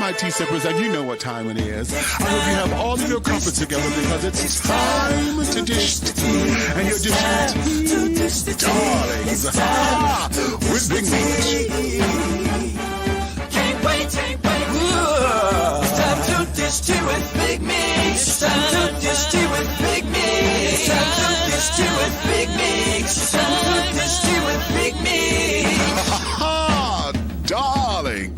my tea sippers, and you know what time it is. I hope you have all of your crumpets together because it's time to dish tea. And you're dishing tea, darlings, with Big Meat. Can't wait. It's time to dish tea with Big Meat. It's time to dish tea with Big Meat. It's time to dish tea with Big Meat. It's time to dish tea with Big Meat. Darling.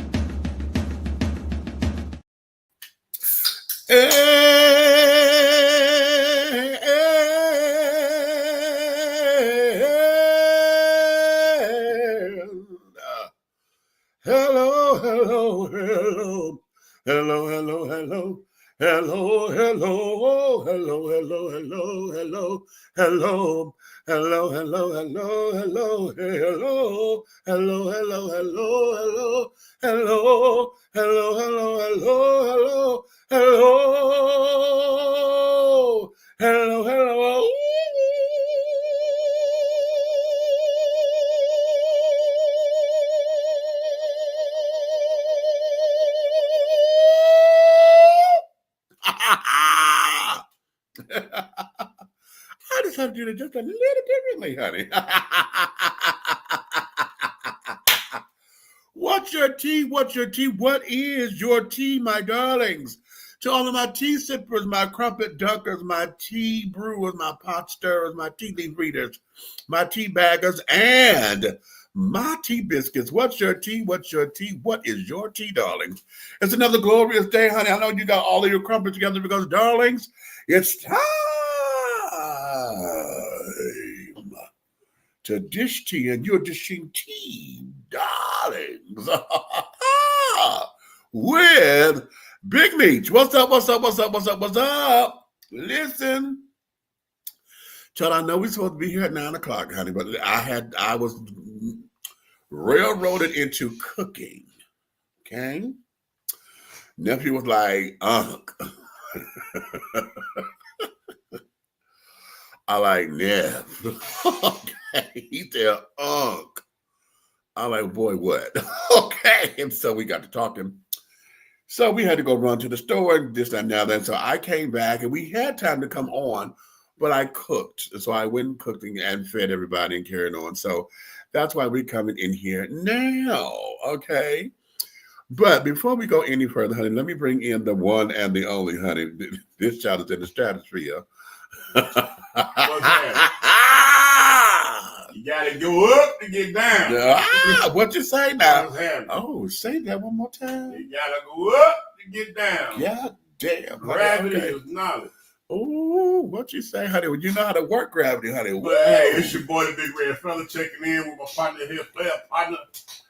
Hello. I just have to do it just a little differently, honey. What's your tea? What is your tea, my darlings? To all of my tea sippers, my crumpet dunkers, my tea brewers, my pot stirrers, my tea leaf readers, my tea baggers, and my tea biscuits. What's your tea? What is your tea, darlings? It's another glorious day, honey. I know you got all of your crumpets together because, darlings, it's time to dish tea, and you're dishing tea, darlings, with Big Meat. What's up? Listen, child, I know we're supposed to be here at 9 o'clock, honey, but I was railroaded into cooking, okay? Nephew was like, Unc. I like, Neff. Okay, he said, Unc. I like, boy, what? Okay, and so we got to talking. So we had to go run to the store and this, that, and that. So I came back and we had time to come on, but I cooked. So I went and cooked and fed everybody and carried on. So that's why we're coming in here now, okay? But before we go any further, honey, let me bring in the one and the only, honey. This child is in the stratosphere. What's that? You gotta go up to get down. What you say now? What's Oh, say that one more time. You gotta go up to get down. Yeah, damn. Gravity is knowledge. Oh, what you say, honey? Well, you know how to work gravity, honey. But hey, it's your boy, the Big Red Fella, checking in with my partner here, player partner.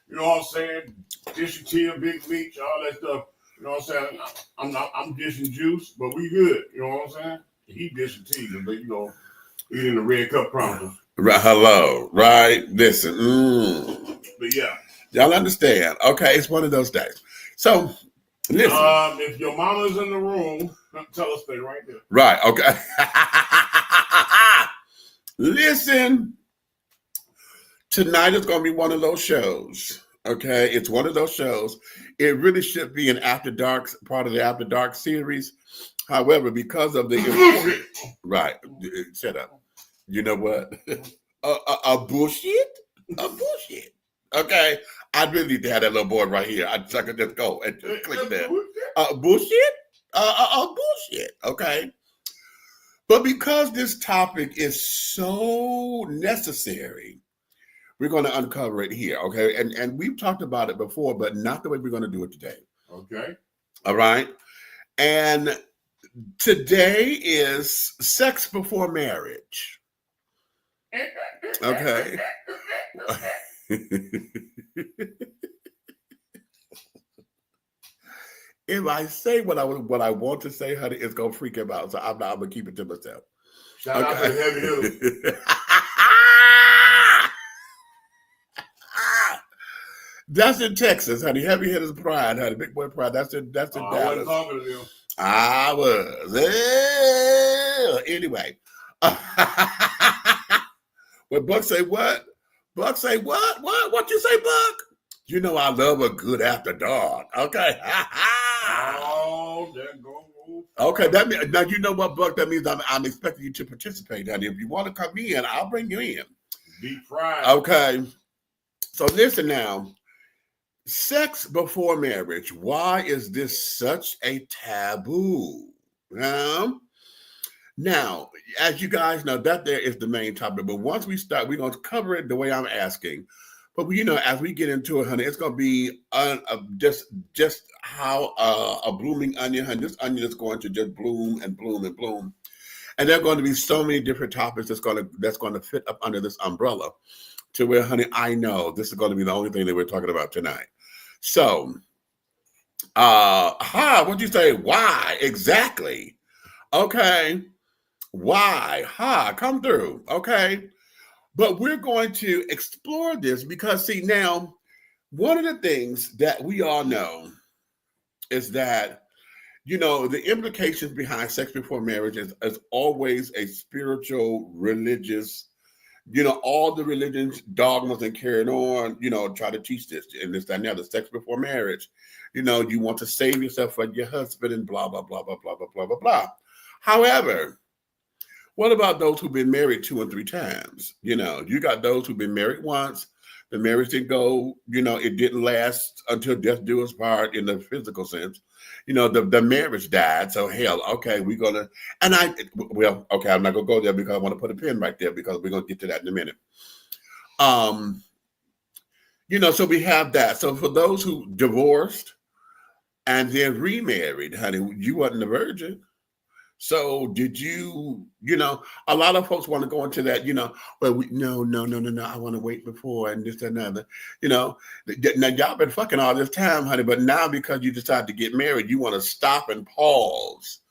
You know what I'm saying? Dishing tea, Big Meat, all that stuff. You know what I'm saying? I'm dishing juice, but we good. You know what I'm saying? He dishing tea, but you know, eating the red cup prompter. Right, hello, right? Listen, But yeah, y'all understand? Okay, it's one of those days. So, listen. If your mama's in the room, tell her stay right there. Right. Okay. Listen. Tonight is going to be one of those shows. Okay, it's one of those shows. It really should be an After Dark, part of the After Dark series. However, because of the right, shut up. You know what? A bullshit. Okay, I really need to have that little board right here. I could just go and just click that. Bullshit. Bullshit. Okay. But because this topic is so necessary, we're going to uncover it here, okay? And we've talked about it before, but not the way we're going to do it today. Okay. All right? And today is sex before marriage. Okay. If I say what I want to say, honey, it's going to freak him out. So I'm going to keep it to myself. Shout out to the heavy hitters. That's in Texas, honey. Heavy hitters pride, honey. Big boy pride. That's in Dallas. I wasn't talking to them. I was. Anyway. When Buck say what? Buck say what? What you say, Buck? You know I love a good after dark. Okay. Oh, there go. Okay, that means, now you know what, Buck. That means I'm expecting you to participate. And if you want to come in, I'll bring you in. Deep fried. Okay. So listen now. Sex before marriage. Why is this such a taboo? Now, as you guys know, that there is the main topic. But once we start, we're going to cover it the way I'm asking. But as we get into it, honey, it's going to be just how a blooming onion, honey. This onion is going to just bloom and bloom and bloom. And there are going to be so many different topics that's going to fit up under this umbrella. To where, honey, I know this is going to be the only thing that we're talking about tonight. So, what'd you say? Why exactly? Okay. Why? Come through. Okay. But we're going to explore this because, see, now, one of the things that we all know is that, the implications behind sex before marriage is always a spiritual, religious, all the religions, dogmas, and carrying on, try to teach this and this, that, and the other. Sex before marriage. You want to save yourself for your husband and blah, blah, blah, blah, blah, blah, blah, blah, blah. However, what about those who've been married 2 and 3 times? You got those who've been married once. The marriage didn't go, it didn't last until death do us part in the physical sense. The marriage died. So hell, okay, we're going to, I'm not going to go there because I want to put a pin right there because we're going to get to that in a minute. So we have that. So for those who divorced and then remarried, honey, you wasn't a virgin. So did you, a lot of folks want to go into that, no, I want to wait before and this and another, now y'all been fucking all this time, honey, but now because you decided to get married, you want to stop and pause.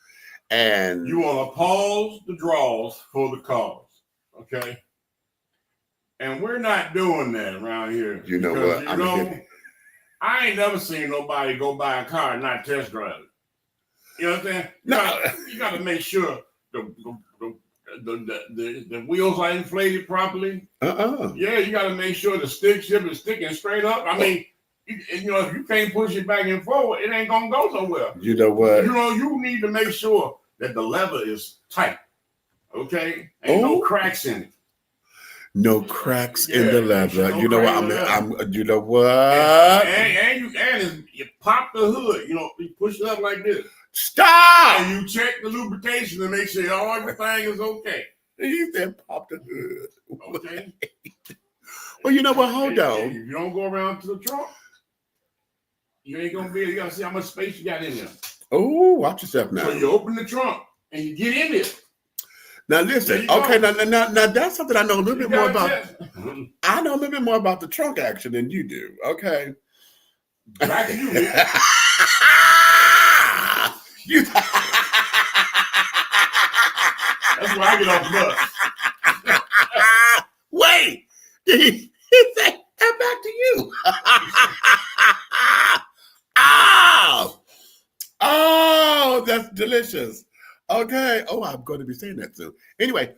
And you want to pause the draws for the cause, okay? And we're not doing that around here. You know what? I ain't never seen nobody go buy a car and not test drive it. You know what I'm saying? You got to make sure the wheels are inflated properly. Yeah, you got to make sure the stick shift is sticking straight up. I mean, if you can't push it back and forward, it ain't gonna go somewhere. You know what? You need to make sure that the lever is tight. Okay, ain't no cracks in it. No cracks in the leather. No, you know what? I'm. You know what? And you pop the hood. You push it up like this. Stop! And you check the lubrication to make sure everything is okay. He said pop the hood. Okay. Well, you know what? Hold on. If you don't go around to the trunk, you ain't gonna be able to. You gotta see how much space you got in there. Oh, watch yourself now. So you open the trunk and you get in there. Now listen, okay, now that's something I know a little bit more about. I know a little bit more about the trunk action than you do. Okay. Back to you, man. That's why I get off the bus. Wait, he said, back to you. Oh, that's delicious. Okay. Oh, I'm going to be saying that soon. Anyway,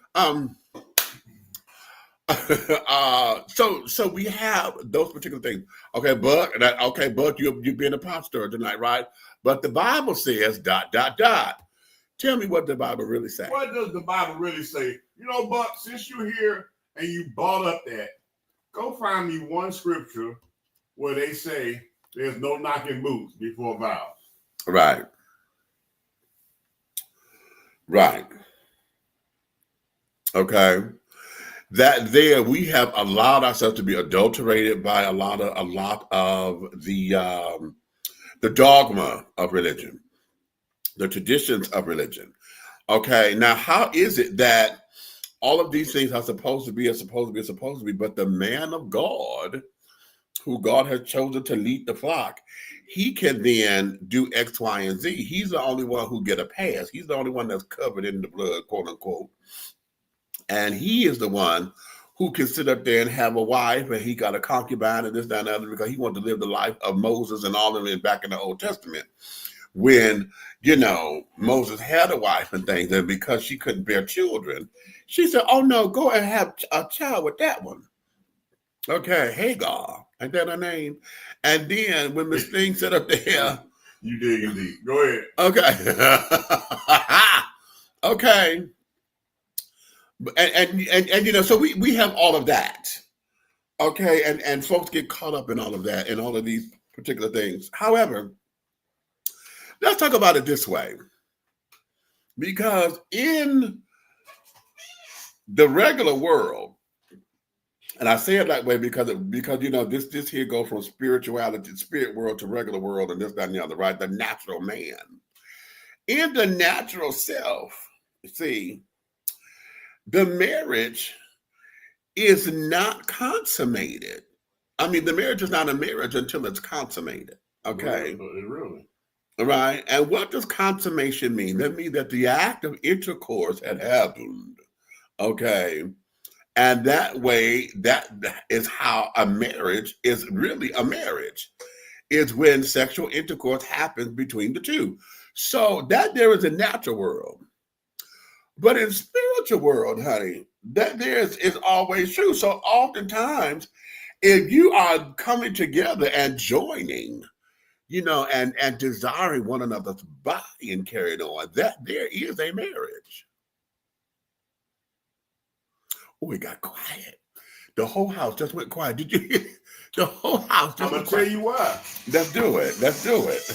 so we have those particular things. Okay, Buck. Buck, you're being a pop star tonight, right? But the Bible says ... Tell me what the Bible really says. What does the Bible really say? Buck, since you're here and you brought up that, go find me one scripture where they say there's no knocking boots before vows. Right. Okay. That there we have allowed ourselves to be adulterated by a lot of the dogma of religion, the traditions of religion. Okay, now how is it that all of these things are supposed to be, but the man of God, who God has chosen to lead the flock, he can then do X, Y, and Z. He's the only one who get a pass. He's the only one that's covered in the blood, quote unquote. And he is the one who can sit up there and have a wife, and he got a concubine and this, that, and the other, because he wanted to live the life of Moses and all of it back in the Old Testament. When, Moses had a wife and things, and because she couldn't bear children, she said, oh no, go and have a child with that one. Okay, Hagar, ain't that her name? And then when Miss Thing sat up there You dig indeed. Go ahead. Okay. Okay. And you know, so we have all of that. Okay, and folks get caught up in all of that and all of these particular things. However, let's talk about it this way. Because in the regular world, and I say it that way because you know this here goes from spirituality, spirit world to regular world, and this, that, and the other, right? The natural man. In the natural self, see, the marriage is not consummated. I mean, the marriage is not a marriage until it's consummated. Okay. Really? Right. And what does consummation mean? That means that the act of intercourse had happened. Okay. And that way, that is how a marriage is really a marriage, is when sexual intercourse happens between the two. So that there is a natural world. But in spiritual world, honey, that is always true. So oftentimes, if you are coming together and joining, you know, and desiring one another's body and carrying on, that there is a marriage. Oh, it got quiet. The whole house just went quiet. Did you hear? The whole house just I'm going to tell you why. Let's do it. Let's do it.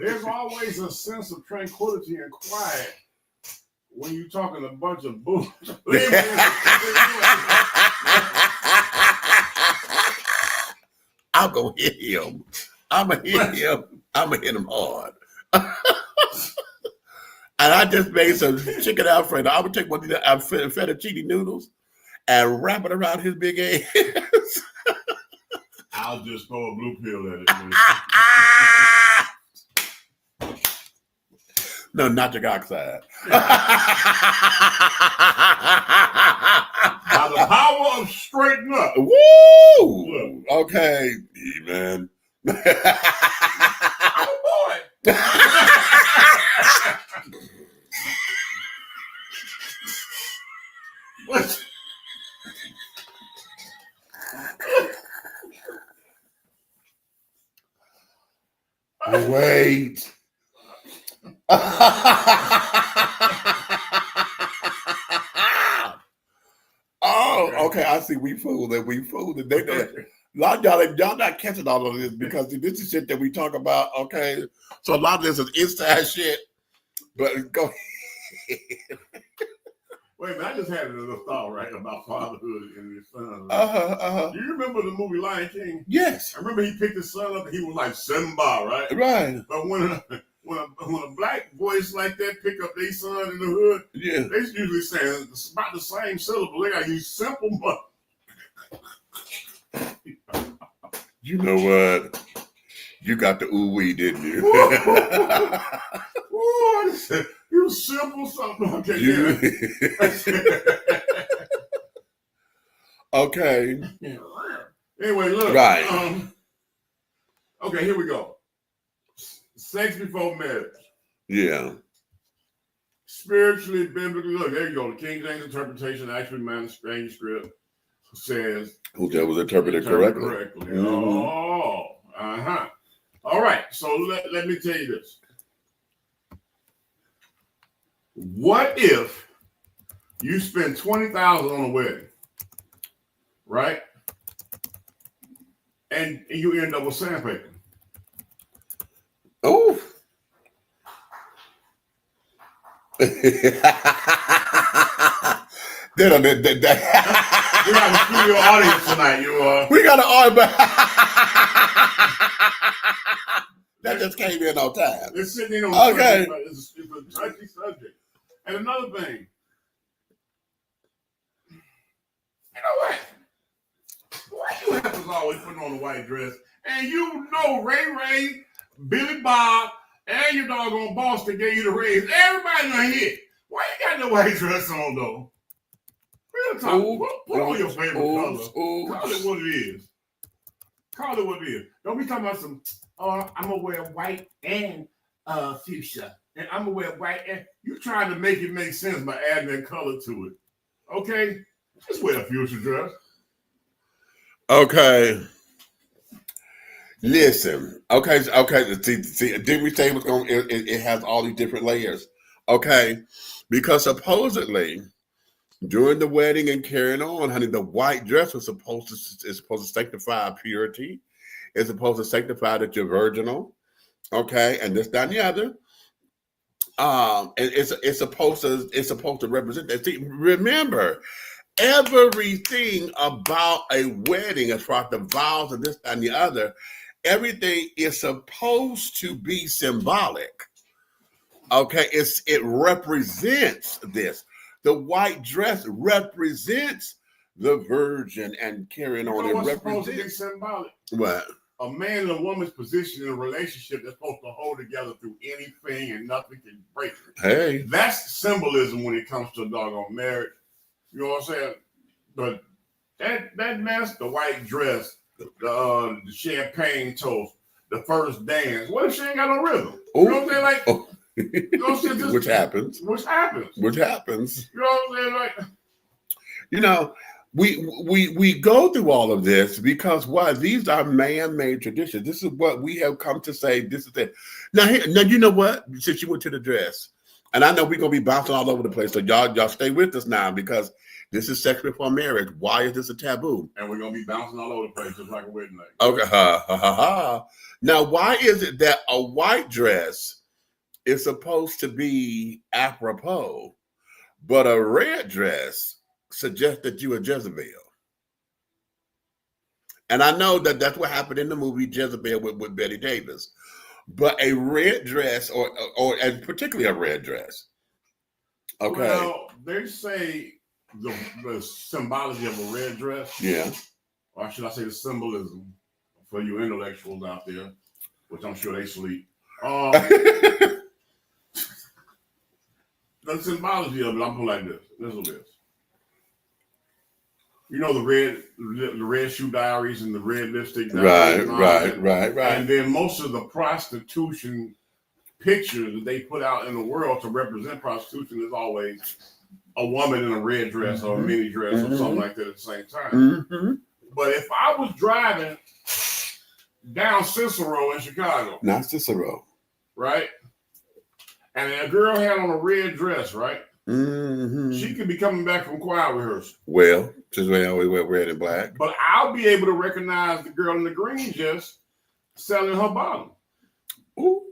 There's always a sense of tranquility and quiet when you're talking a bunch of bullshit. I'm going to hit him. I'm going to hit him. I'm going to hit him hard. And I just made some chicken Alfredo. I would take one of the fettuccine noodles and wrap it around his big ass. I'll just throw a blue pill at it. No, nitric oxide. By the power of straighten up. Woo! Okay, man. I'm a boy. What? Wait. Oh, okay. I see. We fooled it. We fooled it. A lot of y'all not catching all of this because this is shit that we talk about. Okay, so a lot of this is inside shit. But go ahead. Wait a minute, I just had another thought, right, about fatherhood and his son. Right? Do you remember the movie Lion King? Yes. I remember he picked his son up and he was like Simba, right? Right. But when a black voice like that pick up their son in the hood, yeah, they usually saying it's about the same syllable. They got use simple but. You know what? You got the ooh wee, didn't you? You simple something. Okay. Okay. Anyway, look. Right. Okay, here we go. Sex before marriage. Yeah. Spiritually, biblically, look, there you go. The King James interpretation, actually manuscript, says. That was interpreted correctly. Mm-hmm. Oh, uh-huh. All right, so let me tell you this. What if you spend $20,000 on a wedding, right? And you end up with sandpaper? Oh. We got a studio audience tonight, you are. We got an audience. That just came in on time. It's sitting in on okay. It's a touchy subject. And another thing, you know what? Why you have us always putting on a white dress? And you know Ray, Billy Bob, and your doggone boss that gave you the raise. Everybody done hit. Why you got the white dress on though? Real talk. Put on your favorite color. Call it what it is. Call it what it is. Don't be talking about some. I'm gonna wear white and fuchsia, and I'm gonna wear white. And you trying to make it make sense by adding that color to it. Okay, just wear a fuchsia dress. Okay. Listen, okay. See, didn't we say it was going? It has all these different layers, okay? Because supposedly during the wedding and carrying on, honey, the white dress was supposed to sanctify purity. It's supposed to sanctify that you're virginal, okay, and this, that, and the other. And it's supposed to represent that. See, remember, everything about a wedding, as far as the vows and this, that, and the other, everything is supposed to be symbolic. Okay, it represents this. The white dress represents the virgin and carrying on. You know It what's supposed to be represents symbolic? what? A man and a woman's position in a relationship that's supposed to hold together through anything and nothing can break it. Hey, That's symbolism when it comes to a doggone marriage. You know what I'm saying? But that mess, the white dress, the champagne toast, the first dance. What if she ain't got no rhythm? You know what I'm saying? Like, you know what I'm saying? Which happens. Which happens. Which happens. You know what I'm saying? Like, you know, we go through all of this because why? These are man-made traditions. This is what we have come to say. This is it. Now, you know what? Since you went to the dress, and I know we're gonna be bouncing all over the place, so y'all stay with us now because this is sex before marriage. Why is this a taboo? and we're gonna be bouncing all over the place just like a wedding night. Okay, Now, why is it that a white dress is supposed to be apropos, but a red dress suggests that you are Jezebel? And I know that that's what happened in the movie Jezebel with Betty Davis. But a red dress, or and particularly a red dress. Okay. Well, they say the symbology of a red dress. Yeah. Or should I say the symbolism for you intellectuals out there, which I'm sure they sleep. The symbology of it, I'm putting like this. This is this. You know the red shoe diaries and the red lipstick diaries. Right. And then most of the prostitution pictures that they put out in the world to represent prostitution is always a woman in a red dress or a mini dress or something like that at the same time. But if I was driving down Cicero in Chicago, not Cicero, right, and a girl had on a red dress, right, she could be coming back from choir rehearsal. Well, since we always wear red and black. But I'll be able to recognize the girl in the green dress selling her bottom. Ooh.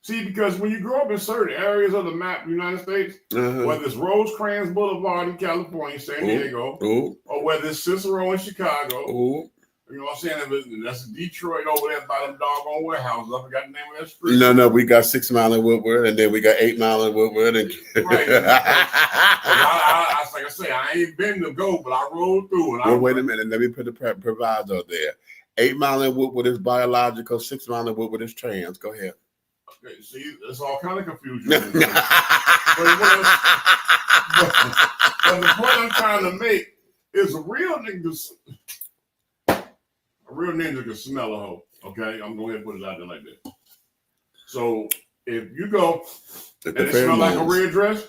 See, because when you grow up in certain areas of the map of the United States, whether it's Rosecrans Boulevard in California, San Diego, or whether it's Cicero in Chicago, you know what I'm saying? That's Detroit over there by them doggone warehouses. I forgot the name of that street. No, we got 6 Mile in Woodward, and then we got 8 Mile in Woodward. And right. Like I say, I ain't been to go, but I rolled through. And wait a minute. Let me put the proviso there. 8 Mile in Woodward is biological. 6 Mile in Woodward is trans. Go ahead. Okay, see, it's all kind of confusion. but the point I'm trying to make is a real ninja can smell a hoe. Okay, I'm going to put it out there like that. So if you go and it smells like a red dress,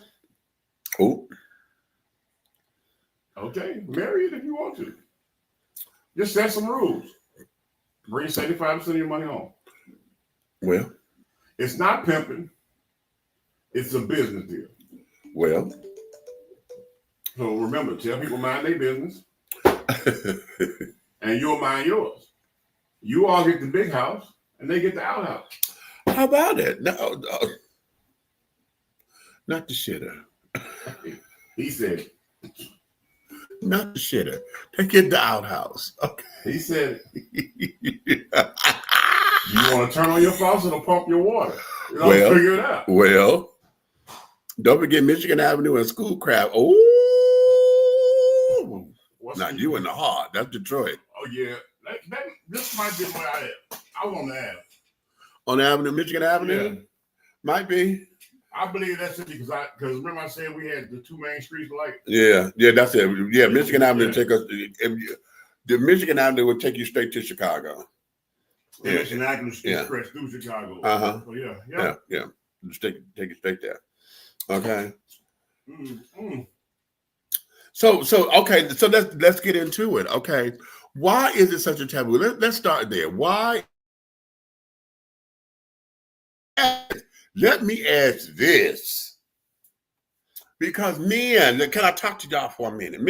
okay, marry it if you want to. Just set some rules. Bring 75% of your money home. Well, it's not pimping. It's a business deal. Well. So remember, tell people mind their business. And you'll mind yours. You all get the big house, and they get the outhouse. How about it? No. Not the shitter. He said, not the shitter. They get the outhouse. Okay. He said, you want to turn on your faucet or pump your water? You know, figure it out. Well, don't forget Michigan Avenue and Schoolcraft. Oh, now you in the heart. That's Detroit. Oh yeah, this might be where I am. I was on the Ave. On the Avenue, Michigan Avenue. Yeah. Might be. I believe that's it because remember I said we had the two main streets alike. Yeah, that's it. Yeah, Michigan Avenue take us. The Michigan Avenue would take you straight to Chicago. Yeah, Michigan Avenue stretch through Chicago. So yeah. Just take it straight there. Okay. So okay. So let's get into it. Okay. Why is it such a taboo? Let's start there. Why? Let me ask this. Because men, can I talk to y'all for a minute?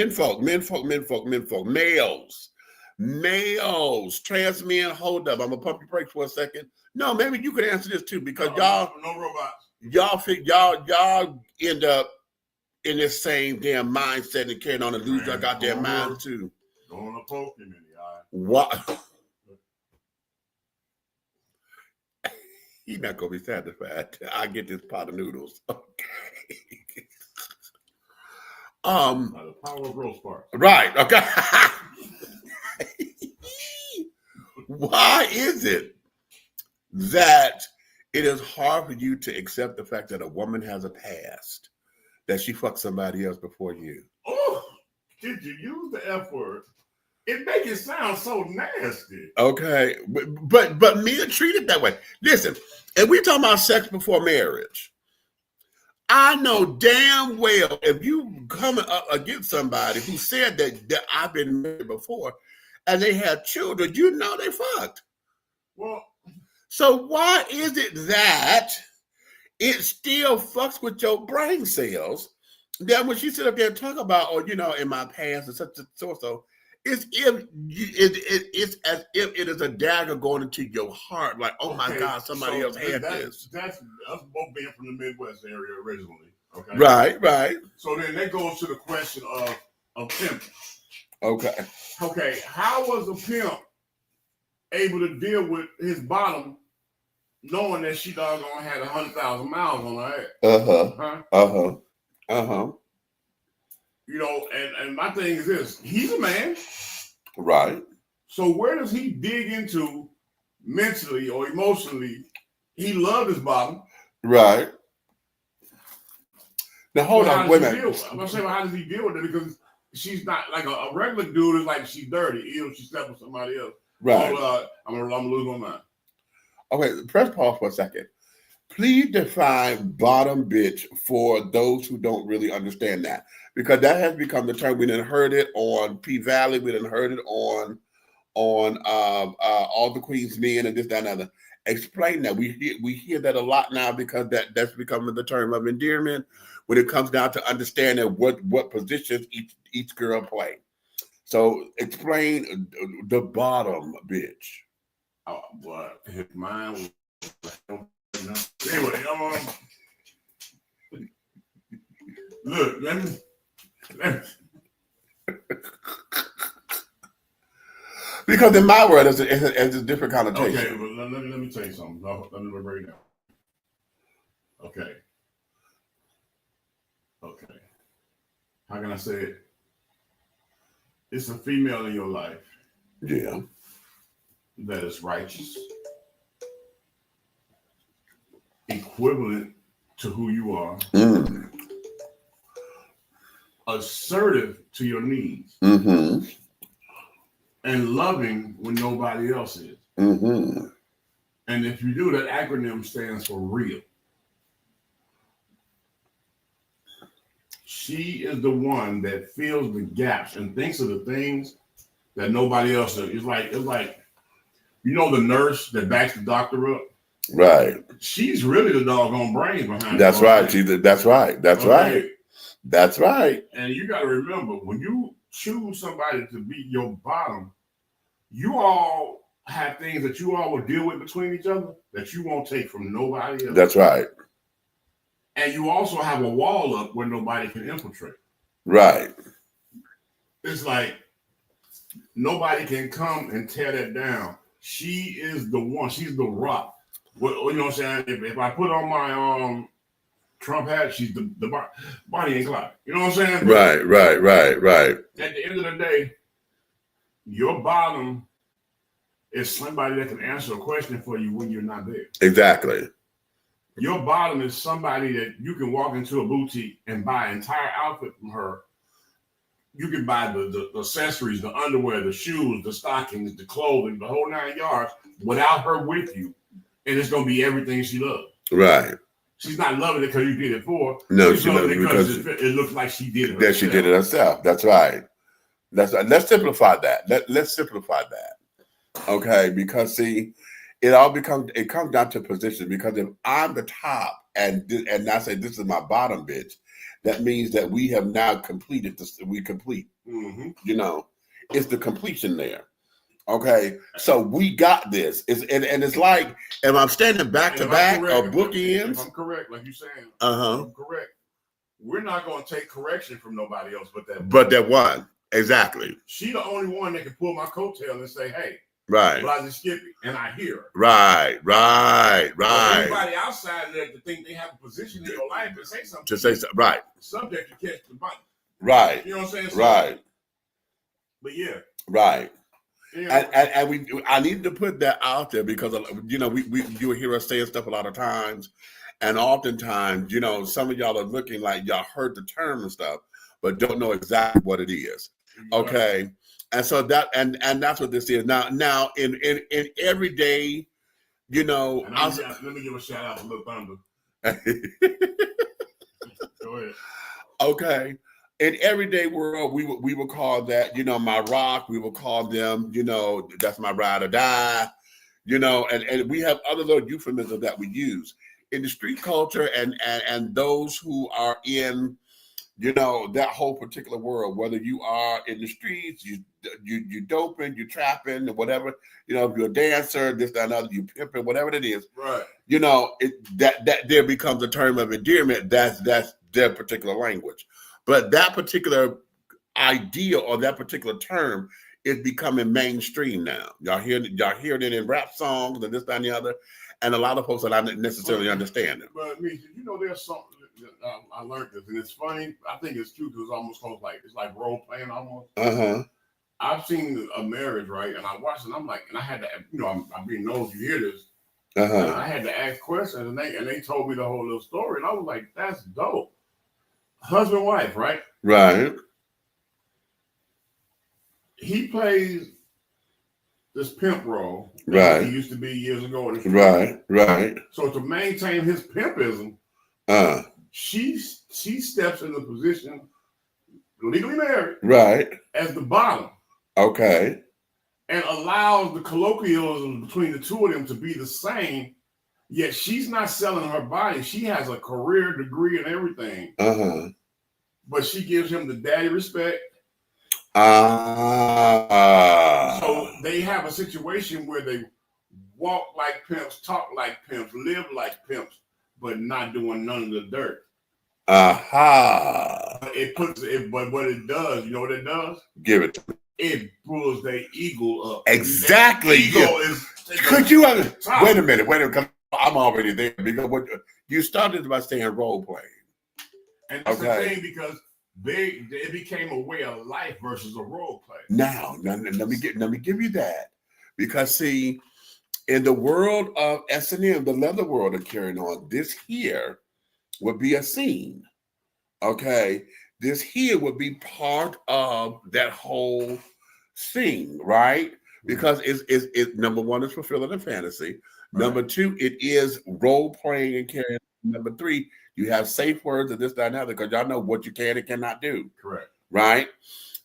Males, trans men, hold up. I'm gonna pump your brakes for a second. No, maybe you could answer this too, because no robots. Y'all end up in this same damn mindset and carrying on and lose your goddamn minds too. Going to poke him in the eye. What? He's not gonna be satisfied. I get this pot of noodles. Okay. The power of roast parts. Right. Okay. Why is it that it is hard for you to accept the fact that a woman has a past, that she fucked somebody else before you? Oh, did you use the F word? It makes it sound so nasty. Okay, but men are treated that way. Listen, and we're talking about sex before marriage. I know damn well if you come up against somebody who said that I've been married before and they have children, you know they fucked. Well, so why is it that it still fucks with your brain cells? That when she sit up there and talk about, oh, you know, in my past and such and so, it's as if it is a dagger going into your heart. Like, oh my God, somebody else had this. That's us both being from the Midwest area originally. Okay. Right. So then that goes to the question of pimp. Okay. Okay. How was a pimp able to deal with his bottom, knowing that she doggone had 100,000 miles on her head? You know, and my thing is this: he's a man, right? So where does he dig into mentally or emotionally? He loved his bottom, right? Now hold on, wait a minute. I'm gonna say, well, how does he deal with it? Because she's not like a regular dude is like she's dirty, even if she slept with somebody else. Right. Oh, I'm gonna lose my mind. Okay, press pause for a second. Please define bottom bitch for those who don't really understand that, because that has become the term. We done heard it on P Valley. We done heard it on All the Queen's Men and this, that, and other. Explain that. We hear that a lot now because that's becoming the term of endearment when it comes down to understanding what positions each girl play. So explain the bottom bitch. Oh, but mine was. Anyway, look, let me because in my world, it's a different connotation. Okay, but let me tell you something. Let me break it down. Okay. How can I say it? It's a female in your life. Yeah. That is righteous, equivalent to who you are, assertive to your needs, and loving when nobody else is. And if you do, that acronym stands for real. She is the one that fills the gaps and thinks of the things that nobody else does. It's like you know the nurse that backs the doctor up. Right. She's really the doggone brains behind it. That's right. That's right. And you got to remember, when you choose somebody to be your bottom, you all have things that you all will deal with between each other that you won't take from nobody else. That's right. And you also have a wall up where nobody can infiltrate. Right. It's like nobody can come and tear that down. She is the one. She's the rock. Well, you know what I'm saying? If I put on my Trump hat, she's the Bonnie and Clyde. You know what I'm saying? Right. At the end of the day, your bottom is somebody that can answer a question for you when you're not there. Exactly. Your bottom is somebody that you can walk into a boutique and buy an entire outfit from her. You can buy the accessories, the underwear, the shoes, the stockings, the clothing, the whole 9 yards without her with you. And it's going to be everything she loves. Right. She's not loving it because you did it for her. No, she's loving it because it looks like she did it herself. That she did it herself. That's right. Let's simplify that. Let's simplify that. Okay, because see, it comes down to position. Because if I'm the top and I say this is my bottom bitch, that means that we have now completed this. We complete. Mm-hmm. You know, it's the completion there. Okay, so we got this. And it's like, if I'm standing back to back or bookends. If I'm correct, like you're saying, I'm correct. We're not going to take correction from nobody else but that. But that one, exactly. She the only one that can pull my coattail and say, "Hey, right, Blasey Skippy," and I hear her. Right. Everybody outside there to think they have a position in your life and say something. To say something, right. Subject to catch the bite. Right. You know what I'm saying? So, right. But yeah. Right. Yeah. And I need to put that out there because you hear us saying stuff a lot of times, and oftentimes some of y'all are looking like y'all heard the term and stuff, but don't know exactly what it is. Okay, and so that and that's what this is now in everyday, let me give a shout out to Lil Thunder. Go ahead. Okay. In everyday world, we would call that, my rock. We would call them, that's my ride or die, and we have other little euphemisms that we use in the street culture and those who are in, that whole particular world, whether you are in the streets, you doping, you trapping, whatever, if you're a dancer, this, that, and other, you pimping, whatever it is, right? That there becomes a term of endearment. That's their particular language. But that particular idea or that particular term is becoming mainstream now. Y'all hear it in rap songs and this, that, and the other, and a lot of folks are not necessarily understanding. But there's something I learned this, and it's funny. I think it's true because it's almost it's like role playing almost. I've seen a marriage, right, and I watched it. And I'm like, and I had to, I'm being nosy. You hear this? And I had to ask questions, and they told me the whole little story, and I was like, that's dope. Husband, wife, right? Right. He plays this pimp role. Right. He used to be years ago. Right. So to maintain his pimpism, she steps in the position, legally married, right, as the bottom. Okay. And allows the colloquialism between the two of them to be the same. Yet she's not selling her body. She has a career degree and everything. But she gives him the daddy respect. So they have a situation where they walk like pimps, talk like pimps, live like pimps, but not doing none of the dirt. But what it does, you know what it does? Give it to me. It pulls their ego up. Exactly. Ego is. Could you wait a minute? Because I'm already there. Because what you started by saying role playing, and that's the thing, because it became a way of life versus a role play. Now let me give you that, because see, in the world of S&M, the leather world of carrying on, this here would be a scene. Okay, this here would be part of that whole scene, right? Because it's number one, it's fulfilling a fantasy. Right. Number two, it is role playing and carrying. Number three, you have safe words and this, that, and other, because y'all know what you can and cannot do. Correct. Right?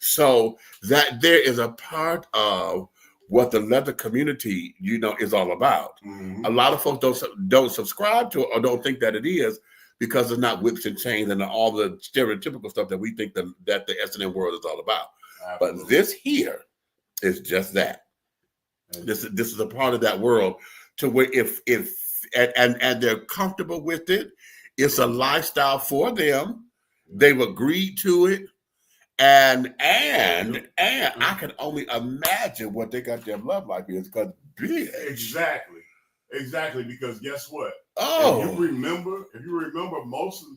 So that there is a part of what the leather community, is all about. Mm-hmm. A lot of folks don't subscribe to it or don't think that it is, because it's not whips and chains and all the stereotypical stuff that we think that the S&M world is all about. Absolutely. But this here is just that. This is a part of that world, to where if they're comfortable with it, it's a lifestyle for them. They've agreed to it, and I can only imagine what they got their love life is, because exactly, because guess what? Oh, if you remember most of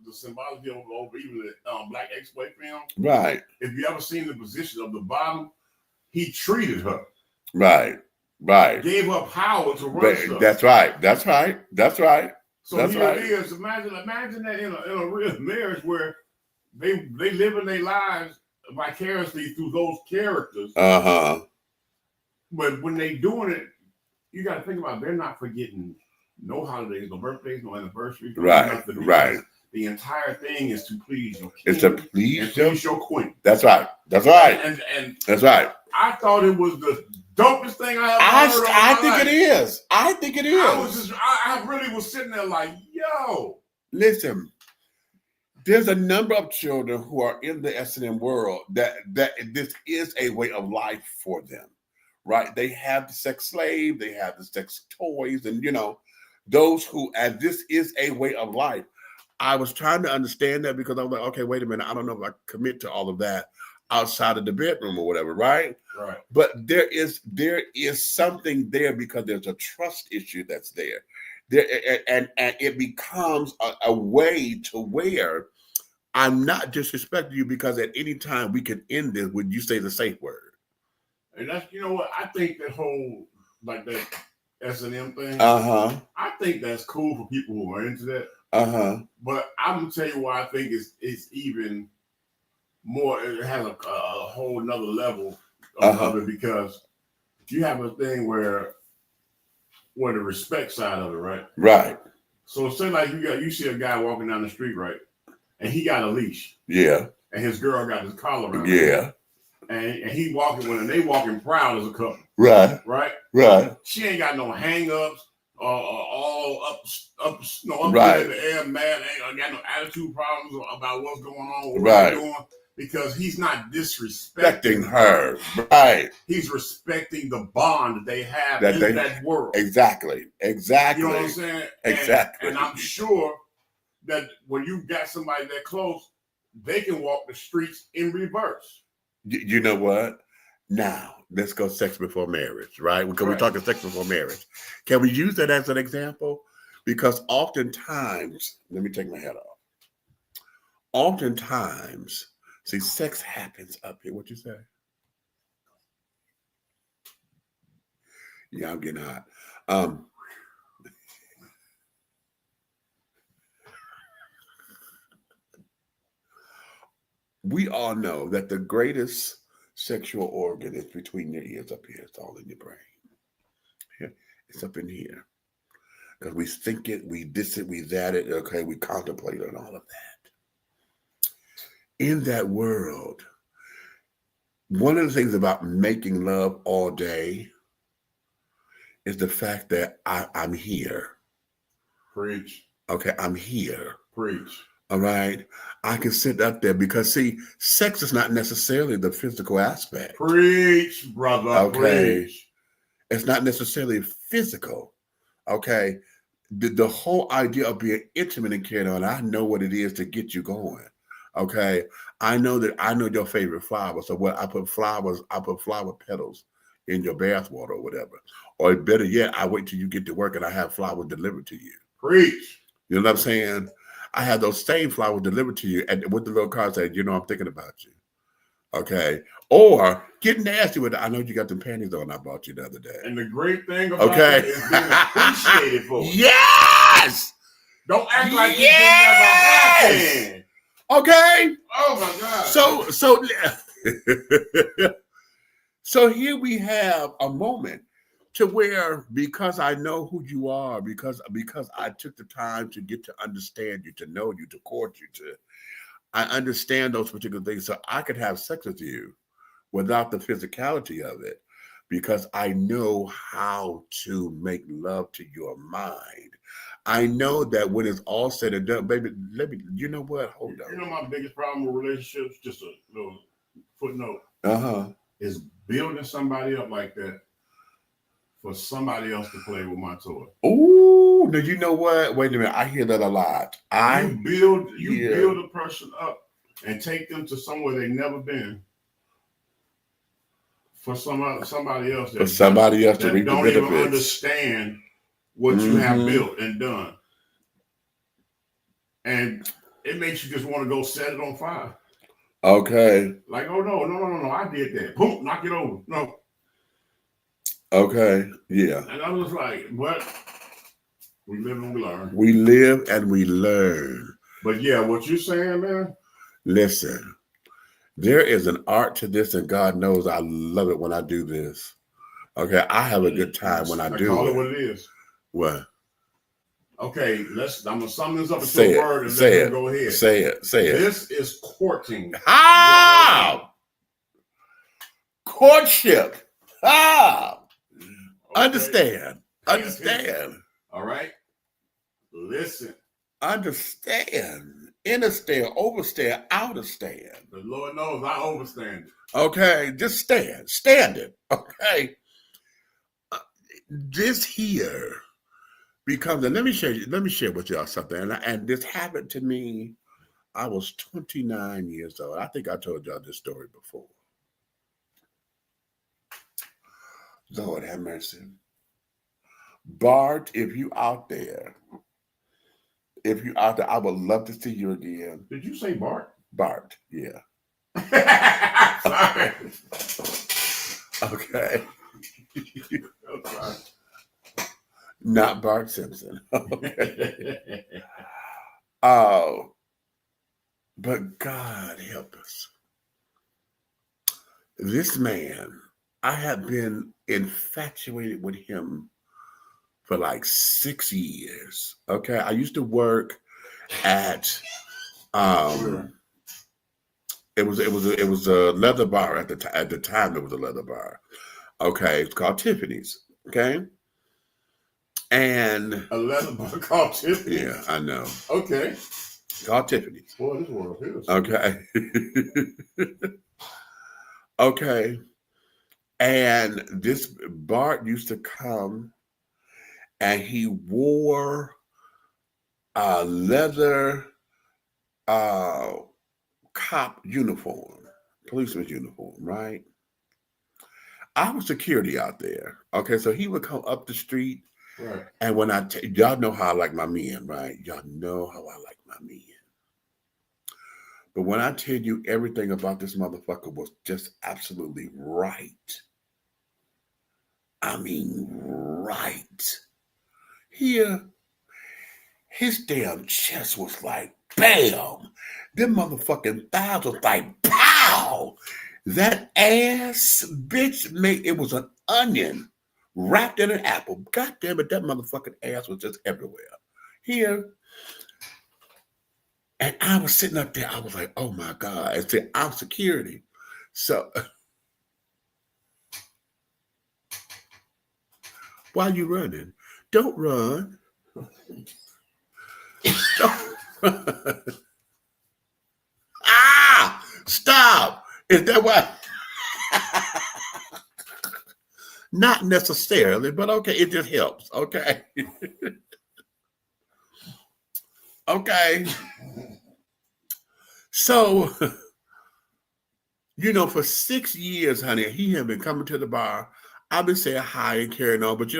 the symbology over even the Black Exploit film, right? If you ever seen the position of the bottom, he treated her right, gave her power to run stuff. That's right. So it is. Imagine that in a real marriage where they living their lives vicariously through those characters. But when they doing it, you got to think about, they're not forgetting no holidays, no birthdays, no anniversaries. Right. The entire thing is to please your king. It's to please your queen. That's right. That's right. And That's right. I thought it was the dopest thing I ever heard. I think it is. I think it is. I really was sitting there like, yo. Listen, there's a number of children who are in the S&M world that this is a way of life for them, right? They have the sex slave, they have the sex toys, and those who, and this is a way of life. I was trying to understand that because I was like, okay, wait a minute, I don't know if I commit to all of that outside of the bedroom or whatever, right? Right. But there is something there because there's a trust issue that's there. And it becomes a way to where I'm not disrespecting you because at any time we can end this when you say the safe word. And that's, what, I think that whole, like that S&M thing, I think that's cool for people who are into that. But I'm going to tell you why I think it's even more, it has a whole nother level of it, because you have a thing where the respect side of it, right? Right. So say like you see a guy walking down the street, right? And he got a leash. Yeah. And his girl got his collar around. Yeah. And he walking and they walking proud as a couple. Right. Right? Right. She ain't got no hang-ups, all up right. in the air, mad, ain't got no attitude problems about what's going on, what right. doing, because he's not disrespecting her. Right. He's respecting the bond that they have in that world. Exactly. You know what I'm saying? Exactly. And I'm sure that when you got somebody that close, they can walk the streets in reverse. You know what? Now, let's go sex before marriage, right? Because we're talking sex before marriage. Can we use that as an example? Because oftentimes, let me take my head off. Oftentimes, see, sex happens up here. What you say? Yeah, I'm getting hot. We all know that the greatest sexual organ is between your ears up here. It's all in your brain. Yeah, it's up in here. Because we think it, we this it, we that it, okay, we contemplate on all of that. In that world, one of the things about making love all day is the fact that I'm here. Preach. Okay, I'm here. Preach. All right. I can sit up there because, see, sex is not necessarily the physical aspect. Preach, brother. Okay. Preach. It's not necessarily physical. Okay. The whole idea of being intimate and carrying on, I know what it is to get you going. Okay. I know your favorite flower. So what I put flower petals in your bath water or whatever. Or better yet, I wait till you get to work and I have flowers delivered to you. Preach. You know what I'm saying? I have those same flowers delivered to you, and with the little card saying, I'm thinking about you. Okay. Or get nasty with it. I know you got them panties on I bought you the other day. And the great thing about it is being appreciated for it. Yes! Don't act like it didn't ever happen. Okay. Oh my God. So here we have a moment to where, because I know who you are, because I took the time to get to understand you, to know you, to court you, I understand those particular things, so I could have sex with you without the physicality of it, because I know how to make love to your mind. I know that when it's all said and done, baby, you know what? Hold on. You know my biggest problem with relationships, just a little footnote, is building somebody up like that for somebody else to play with my toy. Oh, now you know what? Wait a minute. I hear that a lot. You build a person up and take them to somewhere they've never been for somebody else. For somebody else to reap the benefits. Don't even understand what you have built and done. And it makes you just want to go set it on fire. Okay. Like, oh no, I did that. Boom, knock it over. No. Okay, yeah. And I was like, what? We live and we learn. We live and we learn. But yeah, what you're saying, man? Listen, there is an art to this, and God knows I love it when I do this. Okay, I have a good time when I do call it what it is. What? Okay, I'm going to sum this up into a word and then go ahead. Say it. This is courting. How? courtship. Ah, Okay. understand. Pay Understand. attention. All right. Listen. Understand. Inner stand, overstand, outer stand. The Lord knows I overstand it. Okay, just stand. Stand it. Okay. This here becomes, and let me share with y'all something. And this happened to me. I was 29 years old. I think I told y'all this story before. Lord have mercy. Bart, if you out there, I would love to see you again. Did you say Bart? Bart, yeah. Sorry. Okay. I'm sorry. Not Bart Simpson. Okay. Oh, but God help us. This man, I have been infatuated with him for like 6 years. Okay. I used to work at it was a leather bar at the time. It was a leather bar. Okay, it's called Tiffany's. Okay, and a leather bar called Tiffany's. Yeah, I know. Okay, called Tiffany's. Boy, this world here. Okay, okay, and this Bart used to come, and he wore a leather cop uniform, policeman's uniform, right? I was security out there. Okay, so he would come up the street, right? And when y'all know how I like my men, right? Y'all know how I like my men. But when I tell you everything about this motherfucker was just absolutely right. I mean, right. Here, his damn chest was like, bam. Them motherfucking thighs was like, pow. That ass, bitch, it was an onion wrapped in an apple. God damn it, that motherfucking ass was just everywhere. Here. And I was sitting up there, I was like, oh my God. I said, I'm security. So, why are you running? Don't run. Don't run. Ah! Stop! Is that why? Not necessarily, but okay, it just helps. Okay. Okay. So, for 6 years, honey, he had been coming to the bar. I've been saying hi and carrying on, but